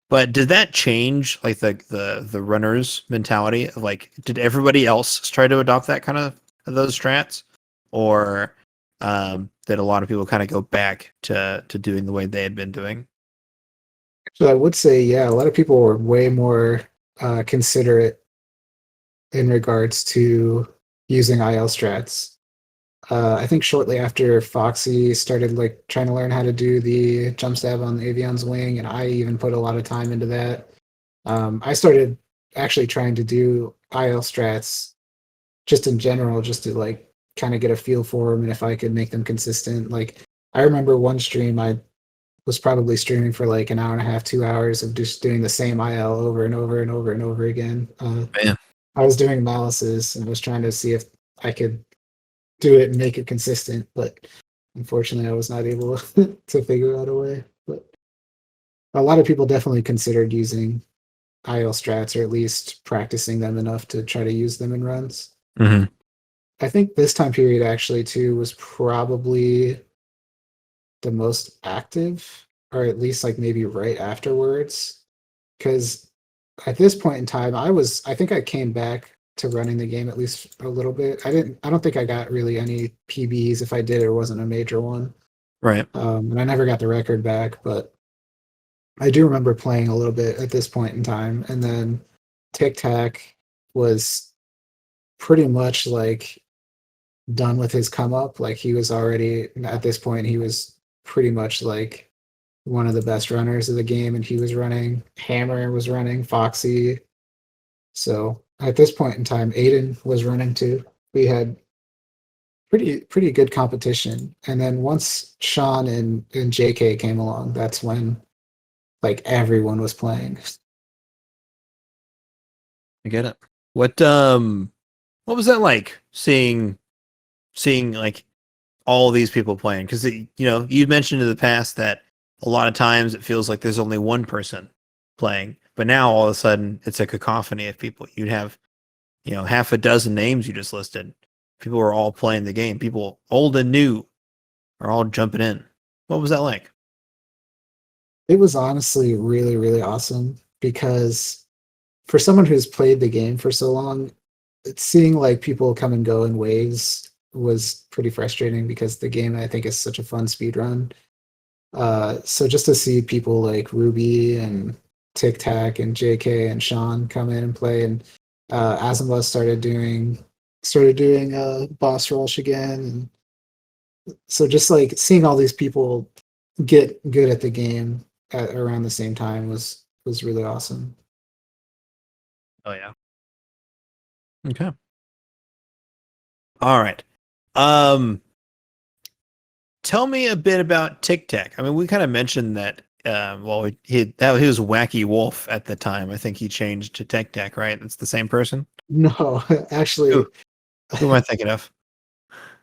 Speaker 1: But did that change like the runners' mentality? Like, did everybody else try to adopt that kind of those strats, or did a lot of people kind of go back to doing the way they had been doing?
Speaker 2: So I would say, yeah, a lot of people were way more considerate in regards to using IL strats. I think shortly after Foxy started like trying to learn how to do the jump stab on the Avion's wing, and I even put a lot of time into that. I started actually trying to do IL strats just in general, just to like kind of get a feel for them and if I could make them consistent. Like I remember one stream I was probably streaming for like an hour and a half, 2 hours of just doing the same IL over and over and over and over again.
Speaker 1: Man,
Speaker 2: I was doing malices and was trying to see if I could do it and make it consistent, but unfortunately, I was not able to figure out a way. But a lot of people definitely considered using IL strats or at least practicing them enough to try to use them in runs.
Speaker 1: mm-hmm.
Speaker 2: I think this time period actually too was probably the most active, or at least like maybe right afterwards, because at this point in time, I think I came back to running the game at least a little bit. I don't think I got really any PBs. If I did, it wasn't a major one.
Speaker 1: Right.
Speaker 2: And I never got the record back, but I do remember playing a little bit at this point in time. And then Tic Tac was pretty much like done with his come up. Like he was already at this point, he was pretty much like one of the best runners of the game, and he was running. Hammer was running. Foxy. So at this point in time, Aiden was running too. We had pretty good competition. And then once Sean and JK came along, that's when like everyone was playing.
Speaker 1: I get it. What was that like seeing like all these people playing? Because you mentioned in the past that a lot of times it feels like there's only one person playing, but now all of a sudden it's a cacophony of people. You'd have half a dozen names you just listed. People are all playing the game. People old and new are all jumping in. What was that like?
Speaker 2: It was honestly really, really awesome because for someone who's played the game for so long, seeing like people come and go in waves was pretty frustrating because the game I think is such a fun speed run. So just to see people like Ruby and Tic Tac and JK and Sean come in and play, and Azimba started doing boss rush again, and so just like seeing all these people get good at the game around the same time was was really awesome.
Speaker 1: Oh yeah. Okay. All right. Um, tell me a bit about Tic Tac. I mean, we kind of mentioned that. Well, he was Wacky Wolf at the time. I think he changed to Tic Tac, right? It's the same person.
Speaker 2: No,
Speaker 1: Who,
Speaker 2: actually,
Speaker 1: who am I thinking of?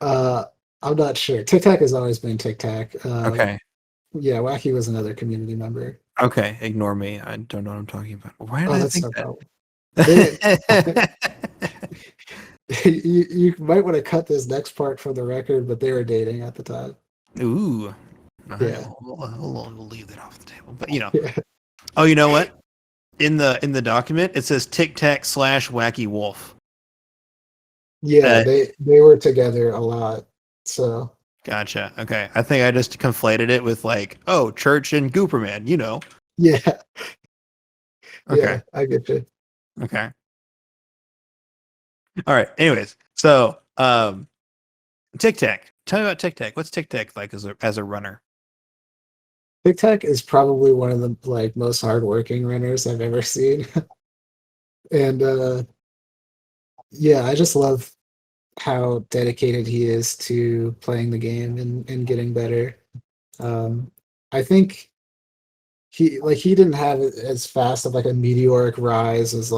Speaker 2: uh, I'm not sure. Tic Tac has always been Tic Tac.
Speaker 1: Okay.
Speaker 2: Yeah, Wacky was another community member.
Speaker 1: Okay. Ignore me. I don't know what I'm talking about. Why did
Speaker 2: Oh,
Speaker 1: I
Speaker 2: that's
Speaker 1: think
Speaker 2: no problem. They,
Speaker 1: that?
Speaker 2: you might want to cut this next part for the record, but they were dating at the time.
Speaker 1: Ooh. All right.
Speaker 2: Yeah,
Speaker 1: Well, we'll leave that off the table. But
Speaker 2: yeah,
Speaker 1: oh, you know what? In the document, it says Tic Tac / Wacky Wolf.
Speaker 2: yeah.
Speaker 1: Uh,
Speaker 2: They were together a lot. So
Speaker 1: gotcha. Okay. I think I just conflated it with like, oh, Church and Gooperman.
Speaker 2: yeah,
Speaker 1: Okay.
Speaker 2: yeah. I get you.
Speaker 1: Okay. All right. Anyways, so Tic Tac. Tell me about Tic Tac. What's Tic Tac like as a runner?
Speaker 2: Tic Tac is probably one of the most hardworking runners I've ever seen, and yeah, I just love how dedicated he is to playing the game and getting better. Um, I think he didn't have as fast of a meteoric rise as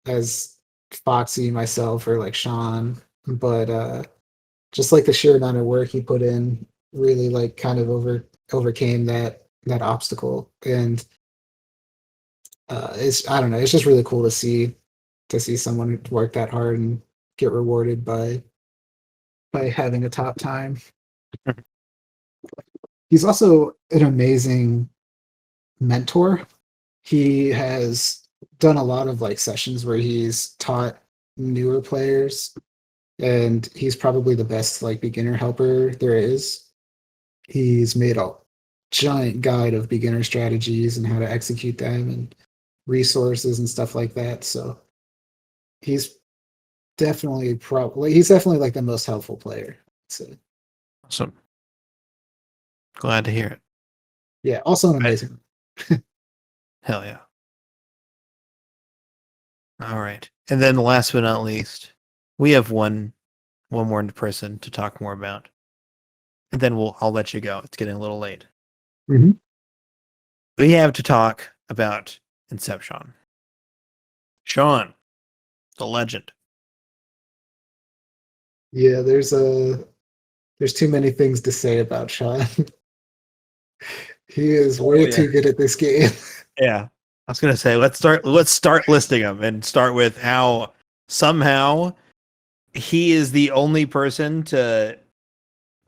Speaker 2: as Foxy, myself, or Sean, but just the sheer amount of work he put in really kind of overcame that obstacle, and it's I don't know, it's just really cool to see someone work that hard and get rewarded by having a top time. He's also an amazing mentor. He has done a lot of sessions where he's taught newer players, and he's probably the best beginner helper there is. He's made a giant guide of beginner strategies and how to execute them and resources and stuff like that. So he's he's definitely the most helpful player. So
Speaker 1: Awesome. Glad to hear it.
Speaker 2: yeah, also an
Speaker 1: I,
Speaker 2: amazing.
Speaker 1: hell yeah. All right. And then last but not least, we have one more person to talk more about. And then I'll let you go. It's getting a little late.
Speaker 2: Mhm.
Speaker 1: We have to talk about Inception. Sean, the legend.
Speaker 2: Yeah, there's too many things to say about Sean. He is
Speaker 1: Oh
Speaker 2: way
Speaker 1: yeah.
Speaker 2: too good at this game.
Speaker 1: Yeah. I was gonna say let's start listing them and start with how somehow he is the only person to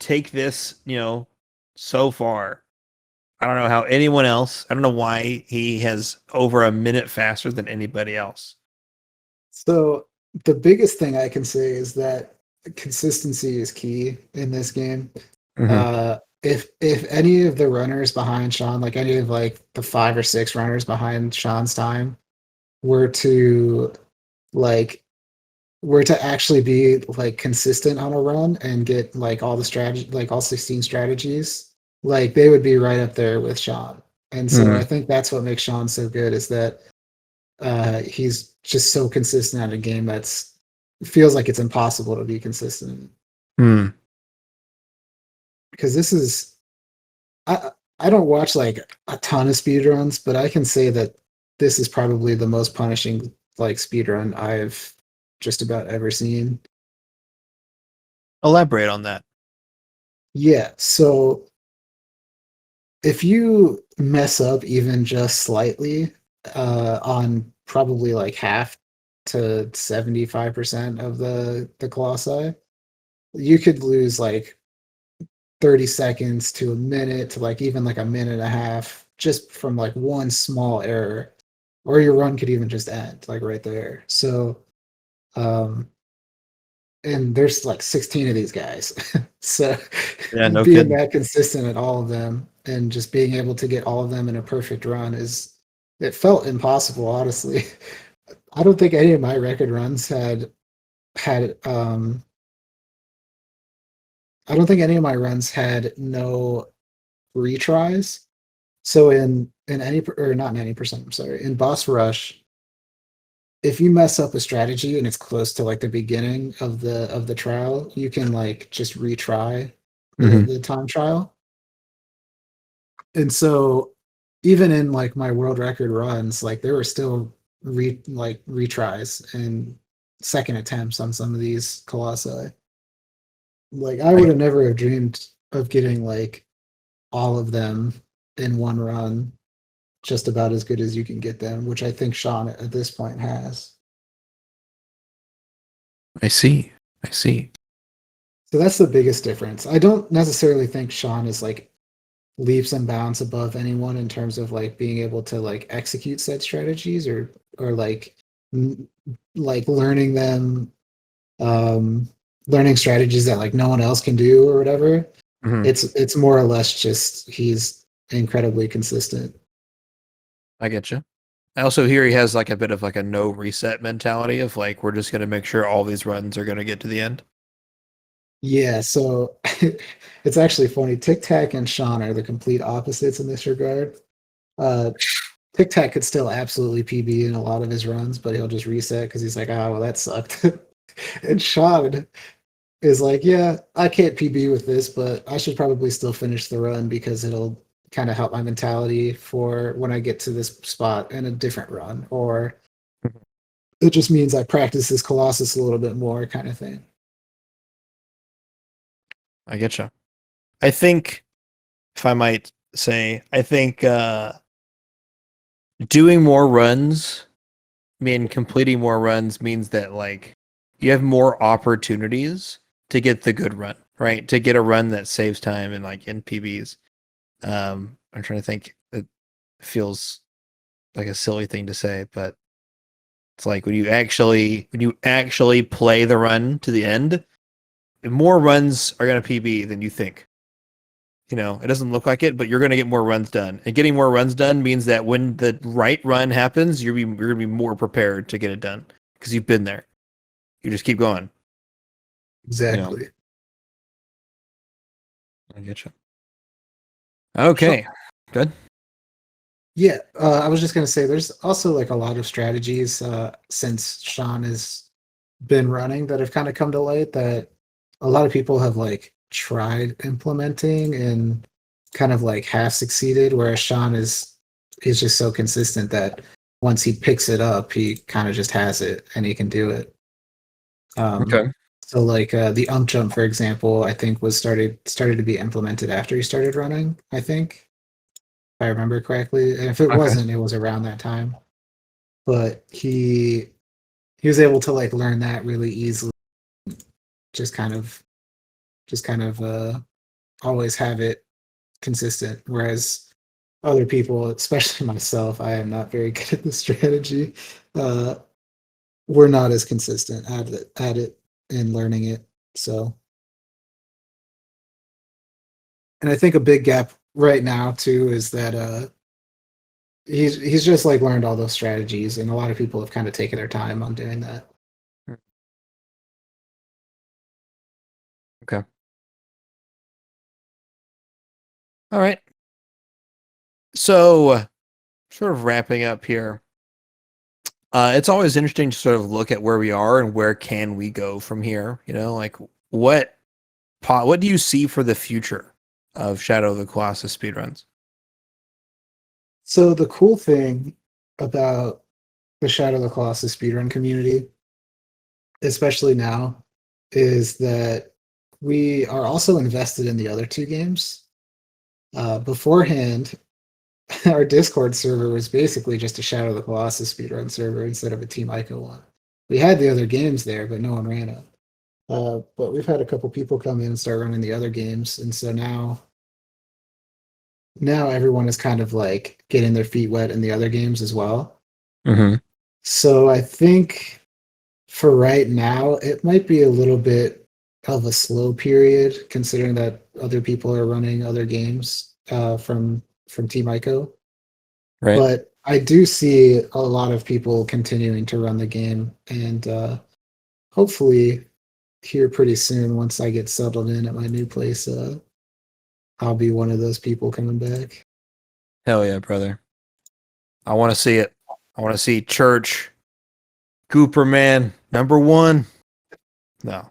Speaker 1: take this, so far. I don't know how anyone else. I don't know why he has over a minute faster than anybody else.
Speaker 2: So the biggest thing I can say is that consistency is key in this game.
Speaker 1: Mm-hmm.
Speaker 2: If any of the runners behind Sean, any of the 5 or 6 runners behind Sean's time, were to like were to actually be consistent on a run and get all the strategy, all 16 strategies, they would be right up there with Sean. And so
Speaker 1: Mm-hmm.
Speaker 2: I think that's what makes Sean so good, is that he's just so consistent at a game that's feels like it's impossible to be consistent,
Speaker 1: Mm.
Speaker 2: because this is I I don't watch a ton of speedruns, but I can say that this is probably the most punishing speedrun I've just about ever seen.
Speaker 1: Elaborate on that.
Speaker 2: Yeah, so if you mess up even just slightly on probably half to 75% of the colossi, you could lose 30 seconds to a minute to even a minute and a half just from one small error, or your run could even just end right there. So um and there's 16 of these guys. So
Speaker 1: Yeah, no
Speaker 2: being
Speaker 1: kidding.
Speaker 2: that consistent at all of them and just being able to get all of them in a perfect run is it felt impossible, honestly. I don't think any of my record runs had I don't think any of my runs had no retries. So in any or not in any percent, I'm sorry, in boss rush, if you mess up a strategy and it's close to like the beginning of the trial, you can like just retry
Speaker 1: Mhm.
Speaker 2: the time trial. And so even in like my world record runs, like there were still retries and second attempts on some of these colossi. Like I would
Speaker 1: I
Speaker 2: have never have dreamed of getting like all of them in one run, just about as good as you can get them, which I think Sean at this point has.
Speaker 1: I see. I see.
Speaker 2: So that's the biggest difference. I don't necessarily think Sean is like leaps and bounds above anyone in terms of like being able to like execute said strategies or like like learning them, um learning strategies that like no one else can do or whatever.
Speaker 1: Mhm.
Speaker 2: It's more or less just he's incredibly consistent.
Speaker 1: I get you. I also hear he has like a bit of like a no reset mentality of like we're just gonna make sure all these runs are gonna get to the end.
Speaker 2: Yeah, so it's actually funny. Tic Tac and Sean are the complete opposites in this regard. Uh, Tic Tac could still absolutely PB in a lot of his runs, but he'll just reset because he's like, ah, well, that sucked. And Sean is like, yeah, I can't PB with this, but I should probably still finish the run because it'll kind of help my mentality for when I get to this spot in a different run, or
Speaker 1: Mhm.
Speaker 2: it just means I practice this Colossus a little bit more, kind of thing.
Speaker 1: I get you. I think if I might say, I think doing more runs, completing more runs means that like you have more opportunities to get the good run, right? To get a run that saves time and like in PBs. I'm trying to think. It feels like a silly thing to say, but it's like when you actually play the run to the end, more runs are going to PB than you think. You know, it doesn't look like it, but you're going to get more runs done. And getting more runs done means that when the right run happens, you're going to be more prepared to get it done because you've been there. You just keep going. You know,
Speaker 2: Exactly.
Speaker 1: I get you. Okay, good.
Speaker 2: Yeah, I was just gonna say there's also like a lot of strategies since Sean has been running that have kind of come to light that a lot of people have like tried implementing and kind of like half succeeded, whereas Sean is just so consistent that once he picks it up, he kind of just has it and he can do it. Um,
Speaker 1: Okay.
Speaker 2: so like the jump, for example, I think was started to be implemented after he started running, I think if I remember correctly. And if it
Speaker 1: Okay.
Speaker 2: wasn't, it was around that time. But he was able to like learn that really easily, just kind of just kind of always have it consistent. Whereas other people, especially myself, I am not very good at the strategy. Uh, we're not as consistent at it and learning it. So, and I think a big gap right now too is that he's just like learned all those strategies, and a lot of people have kind of taken their time on doing that.
Speaker 1: Okay. All right. So, sort of wrapping up here. It's always interesting to sort of look at where we are and where can we go from here. You know, like what what do you see for the future of Shadow of the Colossus speedruns?
Speaker 2: So the cool thing about the Shadow of the Colossus speedrun community, especially now, is that we are also invested in the other two games. Beforehand, our Discord server was basically just a Shadow of the Colossus speedrun server instead of a Team Ico one. We had the other games there, but no one ran it. But we've had a couple people come in and start running the other games, and so now everyone is kind of like getting their feet wet in the other games as well.
Speaker 1: Mm-hmm.
Speaker 2: So I think for right now, it might be a little bit of a slow period, considering that other people are running other games from Team Ico.
Speaker 1: Right.
Speaker 2: But I do see a lot of people continuing to run the game, and hopefully here pretty soon, once I get settled in at my new place, I'll be one of those people coming back.
Speaker 1: Hell yeah, brother. I want to see it. I want to see Church, Gooperman, #1. No.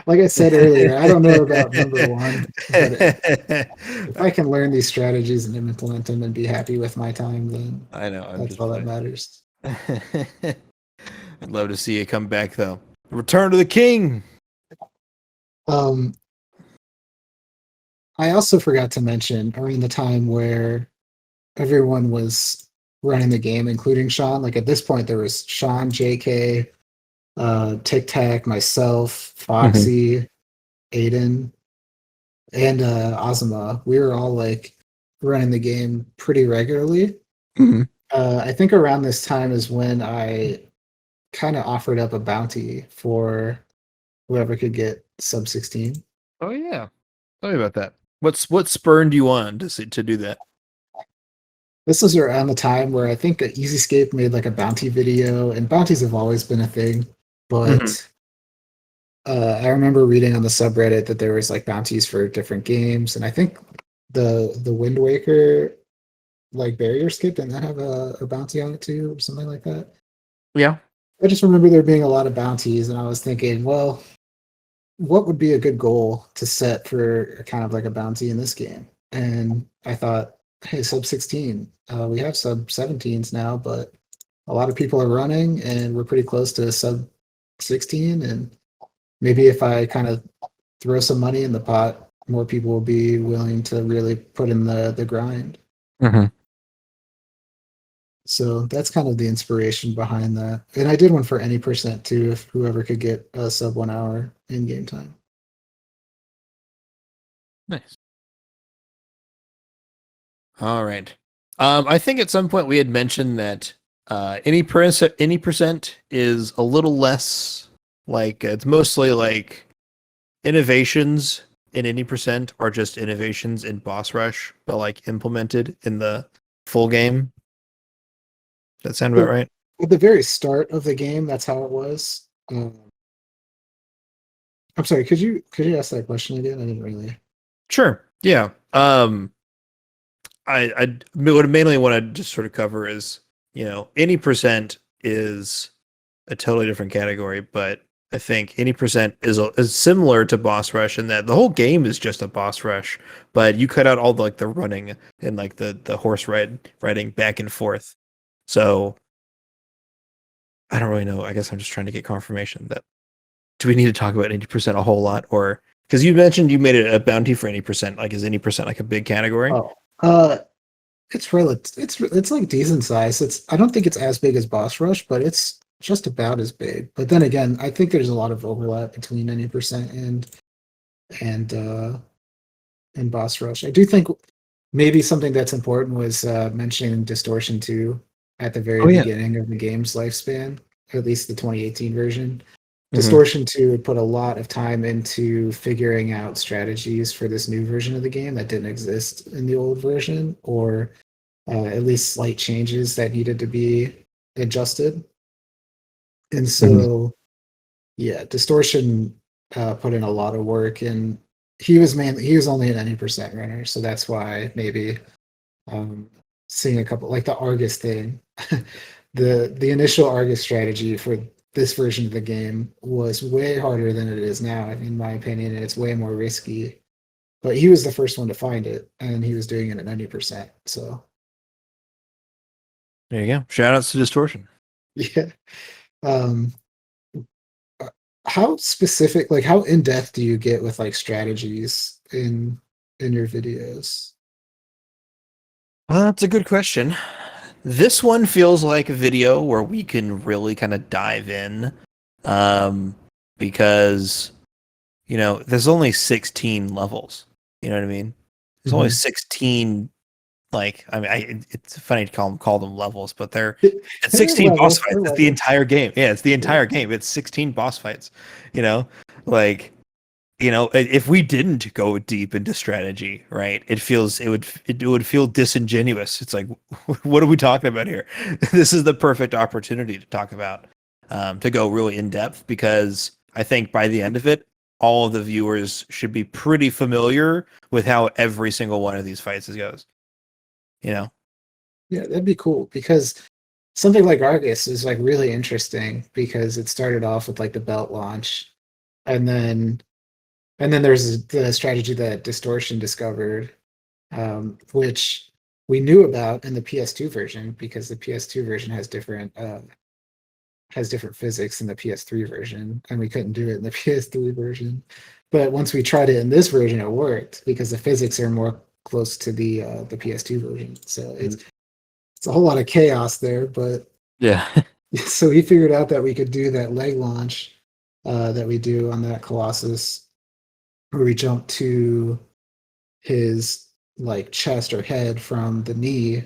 Speaker 2: Like I said earlier, I don't know about #1, but if I can learn these strategies and implement them and be happy with my time, then
Speaker 1: I know. I'm
Speaker 2: that's
Speaker 1: just
Speaker 2: all that
Speaker 1: playing.
Speaker 2: matters.
Speaker 1: I'd love to see it come back, though. Return to the King.
Speaker 2: Um, I also forgot to mention around the time where everyone was running the game, including Sean. Like at this point, there was Sean, JK, Tic Tac, myself,
Speaker 1: Mhm.
Speaker 2: Foxy, Aiden, and Ozma. We were all like running the game pretty regularly.
Speaker 1: Mhm.
Speaker 2: I think around this time is when I kind of offered up a bounty for whoever could get sub 16.
Speaker 1: Oh yeah. Tell me about that. What spurned you on to do that?
Speaker 2: This was around the time where I think EasyScape made like a bounty video, and bounties have always been a thing.
Speaker 1: Mhm.
Speaker 2: But I remember reading on the subreddit that there was like bounties for different games, and I think the Wind Waker like barrier skip didn't that have a bounty on it too, or something like that.
Speaker 1: Yeah.
Speaker 2: I just remember there being a lot of bounties, and I was thinking, well, what would be a good goal to set for kind of like a bounty in this game? And I thought, hey, sub 16. We have sub 17s now, but a lot of people are running, and we're pretty close to sub 16. And maybe if I kind of throw some money in the pot, more people will be willing to really put in the grind.
Speaker 1: Mhm.
Speaker 2: So that's kind of the inspiration behind that. And I did one for any percent too, if whoever could get a sub 1 hour in game time.
Speaker 1: Nice. All right. I think at some point we had mentioned that any percent is a little less like it's mostly like innovations in any percent are just innovations in boss rush, but like implemented in the full game. Does that sound about
Speaker 2: So
Speaker 1: right?
Speaker 2: at the very start of the game, that's how it was. I'm sorry, could you ask that question again? I didn't really.
Speaker 1: Sure. Yeah. I what I mainly want to just sort of cover is, any percent is a totally different category, but I think any percent is similar to boss rush in that the whole game is just a boss rush, but you cut out all the, like the running and like the horse riding back and forth. So I don't really know. I guess I'm just trying to get confirmation that do we need to talk about 80% a whole lot, or because you mentioned you made it a bounty for 80%, like is 80% like a big category?
Speaker 2: Oh, it's relative. It's like decent size. I don't think it's as big as Boss Rush, but it's just about as big. But then again, I think there's a lot of overlap between 90% and uh and Boss Rush. I do think maybe something that's important was mentioning distortion too at the very
Speaker 1: Oh yeah.
Speaker 2: beginning of the game's lifespan, at least the 2018 version.
Speaker 1: Hmm.
Speaker 2: Distortion 2 would put a lot of time into figuring out strategies for this new version of the game that didn't exist in the old version, or at least slight changes that needed to be adjusted. And
Speaker 1: Hmm.
Speaker 2: so, yeah, Distortion put in a lot of work, and he was only an 90% runner, so that's why maybe um, seeing a couple like the Argus thing, the initial Argus strategy for this version of the game was way harder than it is now, in my opinion, and it's way more risky. But he was the first one to find it, and he was doing it at 90%. So
Speaker 1: There you go. Shout outs to Distortion.
Speaker 2: yeah. Um, uh, how specific, like how in depth do you get with like strategies in your videos?
Speaker 1: That's a good question. This one feels like a video where we can really kind of dive in, um, because there's only 16 levels. You know what I mean? There's only
Speaker 2: Mhm.
Speaker 1: 16. Like, I mean, it's funny to call them levels, but it's
Speaker 2: They're
Speaker 1: 16 boss
Speaker 2: levels.
Speaker 1: fights.
Speaker 2: They're
Speaker 1: It's the
Speaker 2: levels.
Speaker 1: entire game. Yeah, it's the
Speaker 2: Yeah.
Speaker 1: entire game. It's 16 boss fights. You know, like if we didn't go deep into strategy, right? It would feel disingenuous. It's like, what are we talking about here? This is the perfect opportunity to talk about, to go really in depth, because I think by the end of it, all of the viewers should be pretty familiar with how every single one of these fights goes. You know?
Speaker 2: Yeah, that'd be cool because something like Argus is like really interesting because it started off with like the belt launch, and then there's the strategy that Distortion discovered, which we knew about in the PS2 version because the PS2 version has different physics than the PS3 version, and we couldn't do it in the PS3 version. But once we tried it in this version, it worked because the physics are more close to the PS2 version. So it's a whole lot of chaos there, but
Speaker 1: Yeah.
Speaker 2: so he figured out that we could do that leg launch that we do on that Colossus, where we jump to his like chest or head from the knee.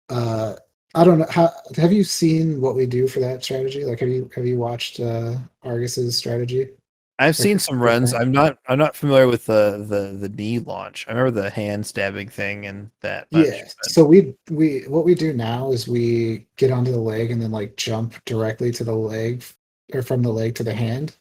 Speaker 2: Uh, I don't know how. Have you seen what we do for that strategy? Like, have you watched Argus's strategy?
Speaker 1: I've
Speaker 2: Like
Speaker 1: seen some
Speaker 2: the
Speaker 1: runs.
Speaker 2: thing?
Speaker 1: I'm not familiar with the knee launch. I remember the hand stabbing thing and that much.
Speaker 2: Yeah.
Speaker 1: But
Speaker 2: So we what we do now is we get onto the leg and then like jump directly to the leg or from the leg to the hand,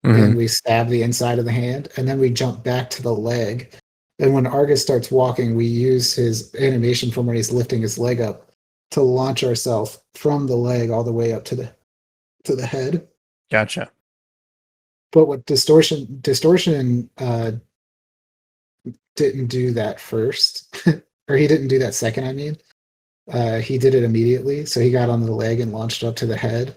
Speaker 2: and
Speaker 1: Mhm.
Speaker 2: we stab the inside of the hand, and then we jump back to the leg. And when Argus starts walking, we use his animation from when he's lifting his leg up to launch ourselves from the leg all the way up to the head.
Speaker 1: Gotcha.
Speaker 2: But what distortion didn't do that first, or he didn't do that second. I mean, he did it immediately. So he got on the leg and launched up to the head.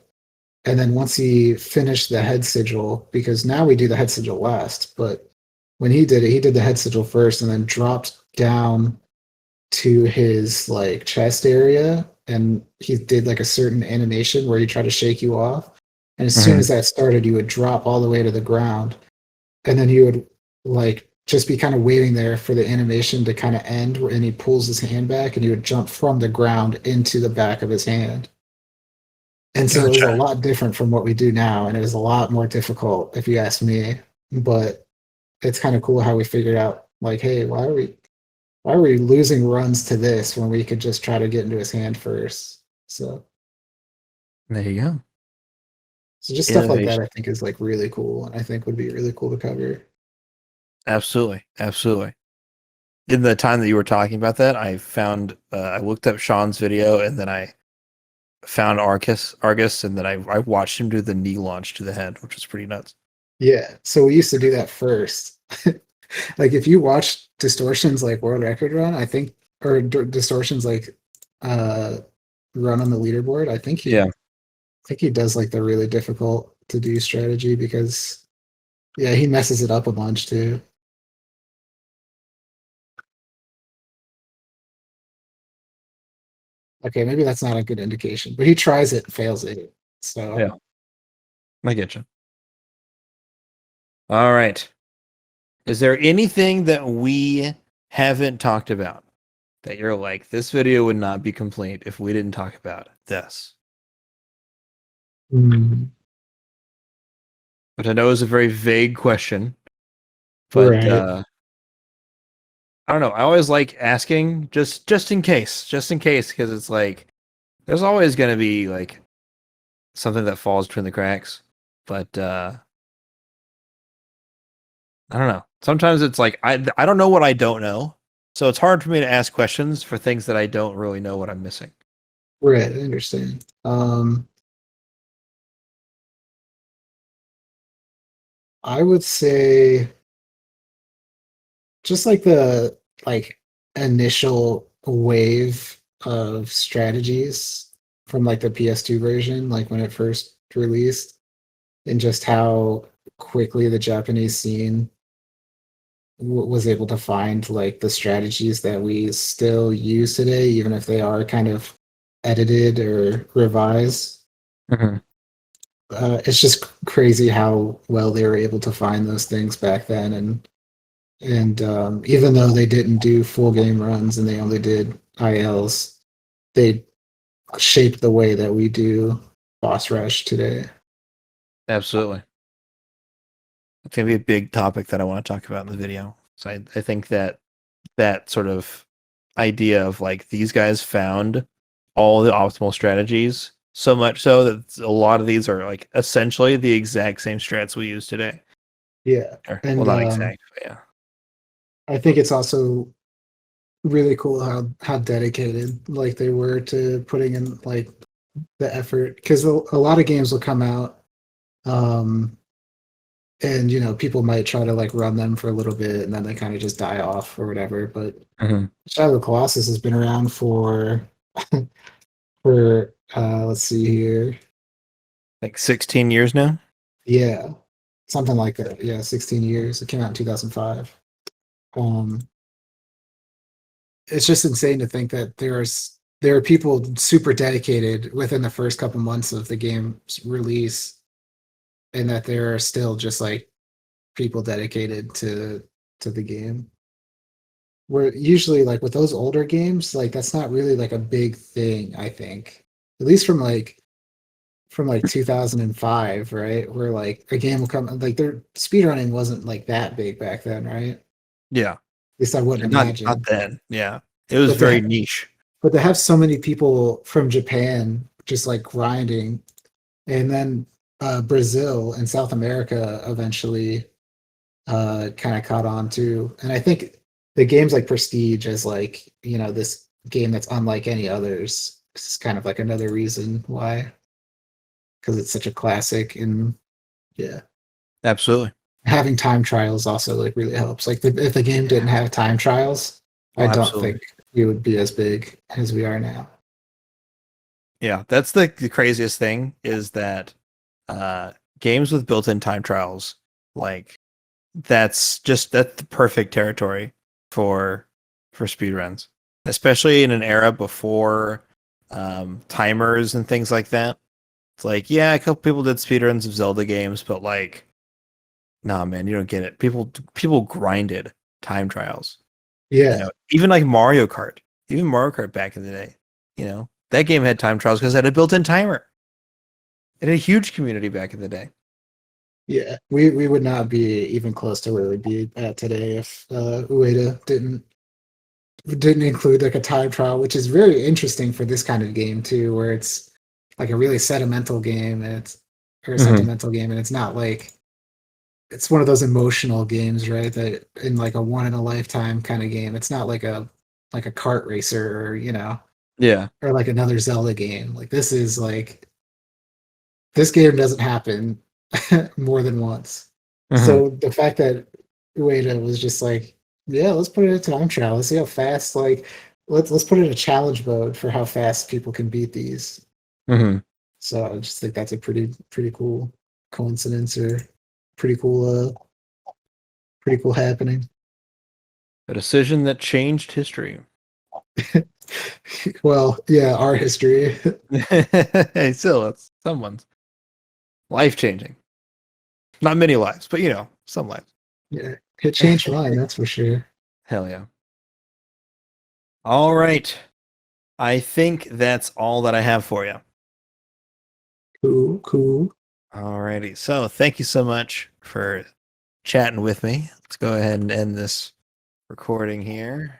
Speaker 2: And then once he finished the head sigil, because now we do the head sigil last, but when he did it, he did the head sigil first and then dropped down to his like chest area, and he did like a certain animation where he tried to shake you off. And as soon
Speaker 1: Mhm.
Speaker 2: as that started, you would drop all the way to the ground, and then he would like just be kind of waiting there for the animation to kind of end, and he pulls his hand back, and he would jump from the ground into the back of his hand. And so it was a
Speaker 1: Gotcha.
Speaker 2: lot different from what we do now, and it was a lot more difficult, if you ask me. But it's kind of cool how we figured out, like, hey, why are we losing runs to this when we could just try to get into his hand first? So,
Speaker 1: There you go.
Speaker 2: so just stuff like that,
Speaker 1: Innovation.
Speaker 2: I think is like really cool, and I think would be really cool to cover.
Speaker 1: Absolutely. Absolutely. In the time that you were talking about that, I looked up Sean's video and then I found Argus, and then I watched him do the knee launch to the head, which was pretty nuts.
Speaker 2: Yeah, so we used to do that first. Like if you watch Distortion's like world record run, I think, or Distortion's like uh run on the leaderboard,
Speaker 1: Yeah.
Speaker 2: I think he does like the really difficult to do strategy because yeah, he messes it up a bunch too. Okay, maybe that's not a good indication, but he tries it and fails it. So
Speaker 1: Yeah. I get you. All right. Is there anything that we haven't talked about that you're like, this video would not be complete if we didn't talk about this?
Speaker 2: mm,
Speaker 1: Which I know is a very vague question, but
Speaker 2: right.
Speaker 1: I don't know. I always like asking just in case, because it's like there's always going to be like something that falls between the cracks. But I don't know. Sometimes it's like I don't know what I don't know, so it's hard for me to ask questions for things that I don't really know what I'm missing.
Speaker 2: Right, I understand. I would say just like the like initial wave of strategies from like the PS2 version, like when it first released, and just how quickly the Japanese scene was able to find like the strategies that we still use today, even if they are kind of edited or revised.
Speaker 1: Mhm.
Speaker 2: It's just crazy how well they were able to find those things back then, and even though they didn't do full game runs and they only did ILs, they shaped the way that we do boss rush today.
Speaker 1: Absolutely. It's gonna be a big topic that I want to talk about in the video. So I think that sort of idea of like these guys found all the optimal strategies so much so that a lot of these are like essentially the exact same strats we use today.
Speaker 2: Yeah,
Speaker 1: Or well,
Speaker 2: and
Speaker 1: not exact, but yeah.
Speaker 2: I think it's also really cool how dedicated like they were to putting in like the effort, because a lot of games will come out, um and people might try to like run them for a little bit and then they kind of just die off or whatever. But Shadow of the Colossus has been around for let's see here,
Speaker 1: Like 16 years now.
Speaker 2: yeah, something like that. Yeah, 16 years. It came out in 2005. um it's just insane to think that there are people super dedicated within the first couple months of the game's release, and that there are still just like people dedicated to the game. Where usually like with those older games, like that's not really like a big thing, I think. At least from 2005, right? Where like a game will come, like their speedrunning wasn't like that big back then, right? At
Speaker 1: Yeah.
Speaker 2: least I wouldn't
Speaker 1: Not
Speaker 2: imagine.
Speaker 1: then. Yeah. It was
Speaker 2: But to
Speaker 1: very
Speaker 2: ha-
Speaker 1: niche.
Speaker 2: but to have so many people from Japan just like grinding, and then Brazil and South America eventually kind of caught on too. And I think the games like Prestige as like this game that's unlike any others is kind of like another reason why, because it's such a classic. And yeah,
Speaker 1: Absolutely.
Speaker 2: having time trials also like really helps. Like if the game didn't have time trials,
Speaker 1: Oh,
Speaker 2: I don't
Speaker 1: absolutely.
Speaker 2: think we would be as big as we are now.
Speaker 1: Yeah. That's the craziest thing is that games with built-in time trials, like that's the perfect territory for speedruns, especially in an era before timers and things like that. It's like, yeah, a couple people did speedruns of Zelda games, but like, nah, man, you don't get it. People grinded time trials.
Speaker 2: Yeah,
Speaker 1: Even like Mario Kart, even Mario Kart back in the day, that game had time trials because it had a built-in timer. It had a huge community back in the day.
Speaker 2: yeah. We would not be even close to where we'd be at today if Ueda didn't include like a time trial, which is very interesting for this kind of game too, where it's like a really sentimental game, and it's not like it's one of those emotional games, right? That in like a one in a lifetime kind of game. It's not like a kart racer, or
Speaker 1: Yeah.
Speaker 2: or like another Zelda game. Like this is like this game doesn't happen more than once.
Speaker 1: hmm
Speaker 2: So the fact that Ueda was just like, yeah, let's put it in a time trial. Let's see how fast. Like, let's put it in a challenge mode for how fast people can beat these.
Speaker 1: hmm
Speaker 2: So I just think that's a pretty cool coincidence, or pretty cool pretty cool happening.
Speaker 1: A decision that changed history.
Speaker 2: Well, yeah, our history.
Speaker 1: Hey, still, it's someone's life changing. Not many lives, but some lives.
Speaker 2: Yeah, it changed mine, that's for sure.
Speaker 1: Hell yeah. All right. I think that's all that I have for you.
Speaker 2: Cool, cool.
Speaker 1: Alrighty. So thank you so much for chatting with me. Let's go ahead and end this recording here.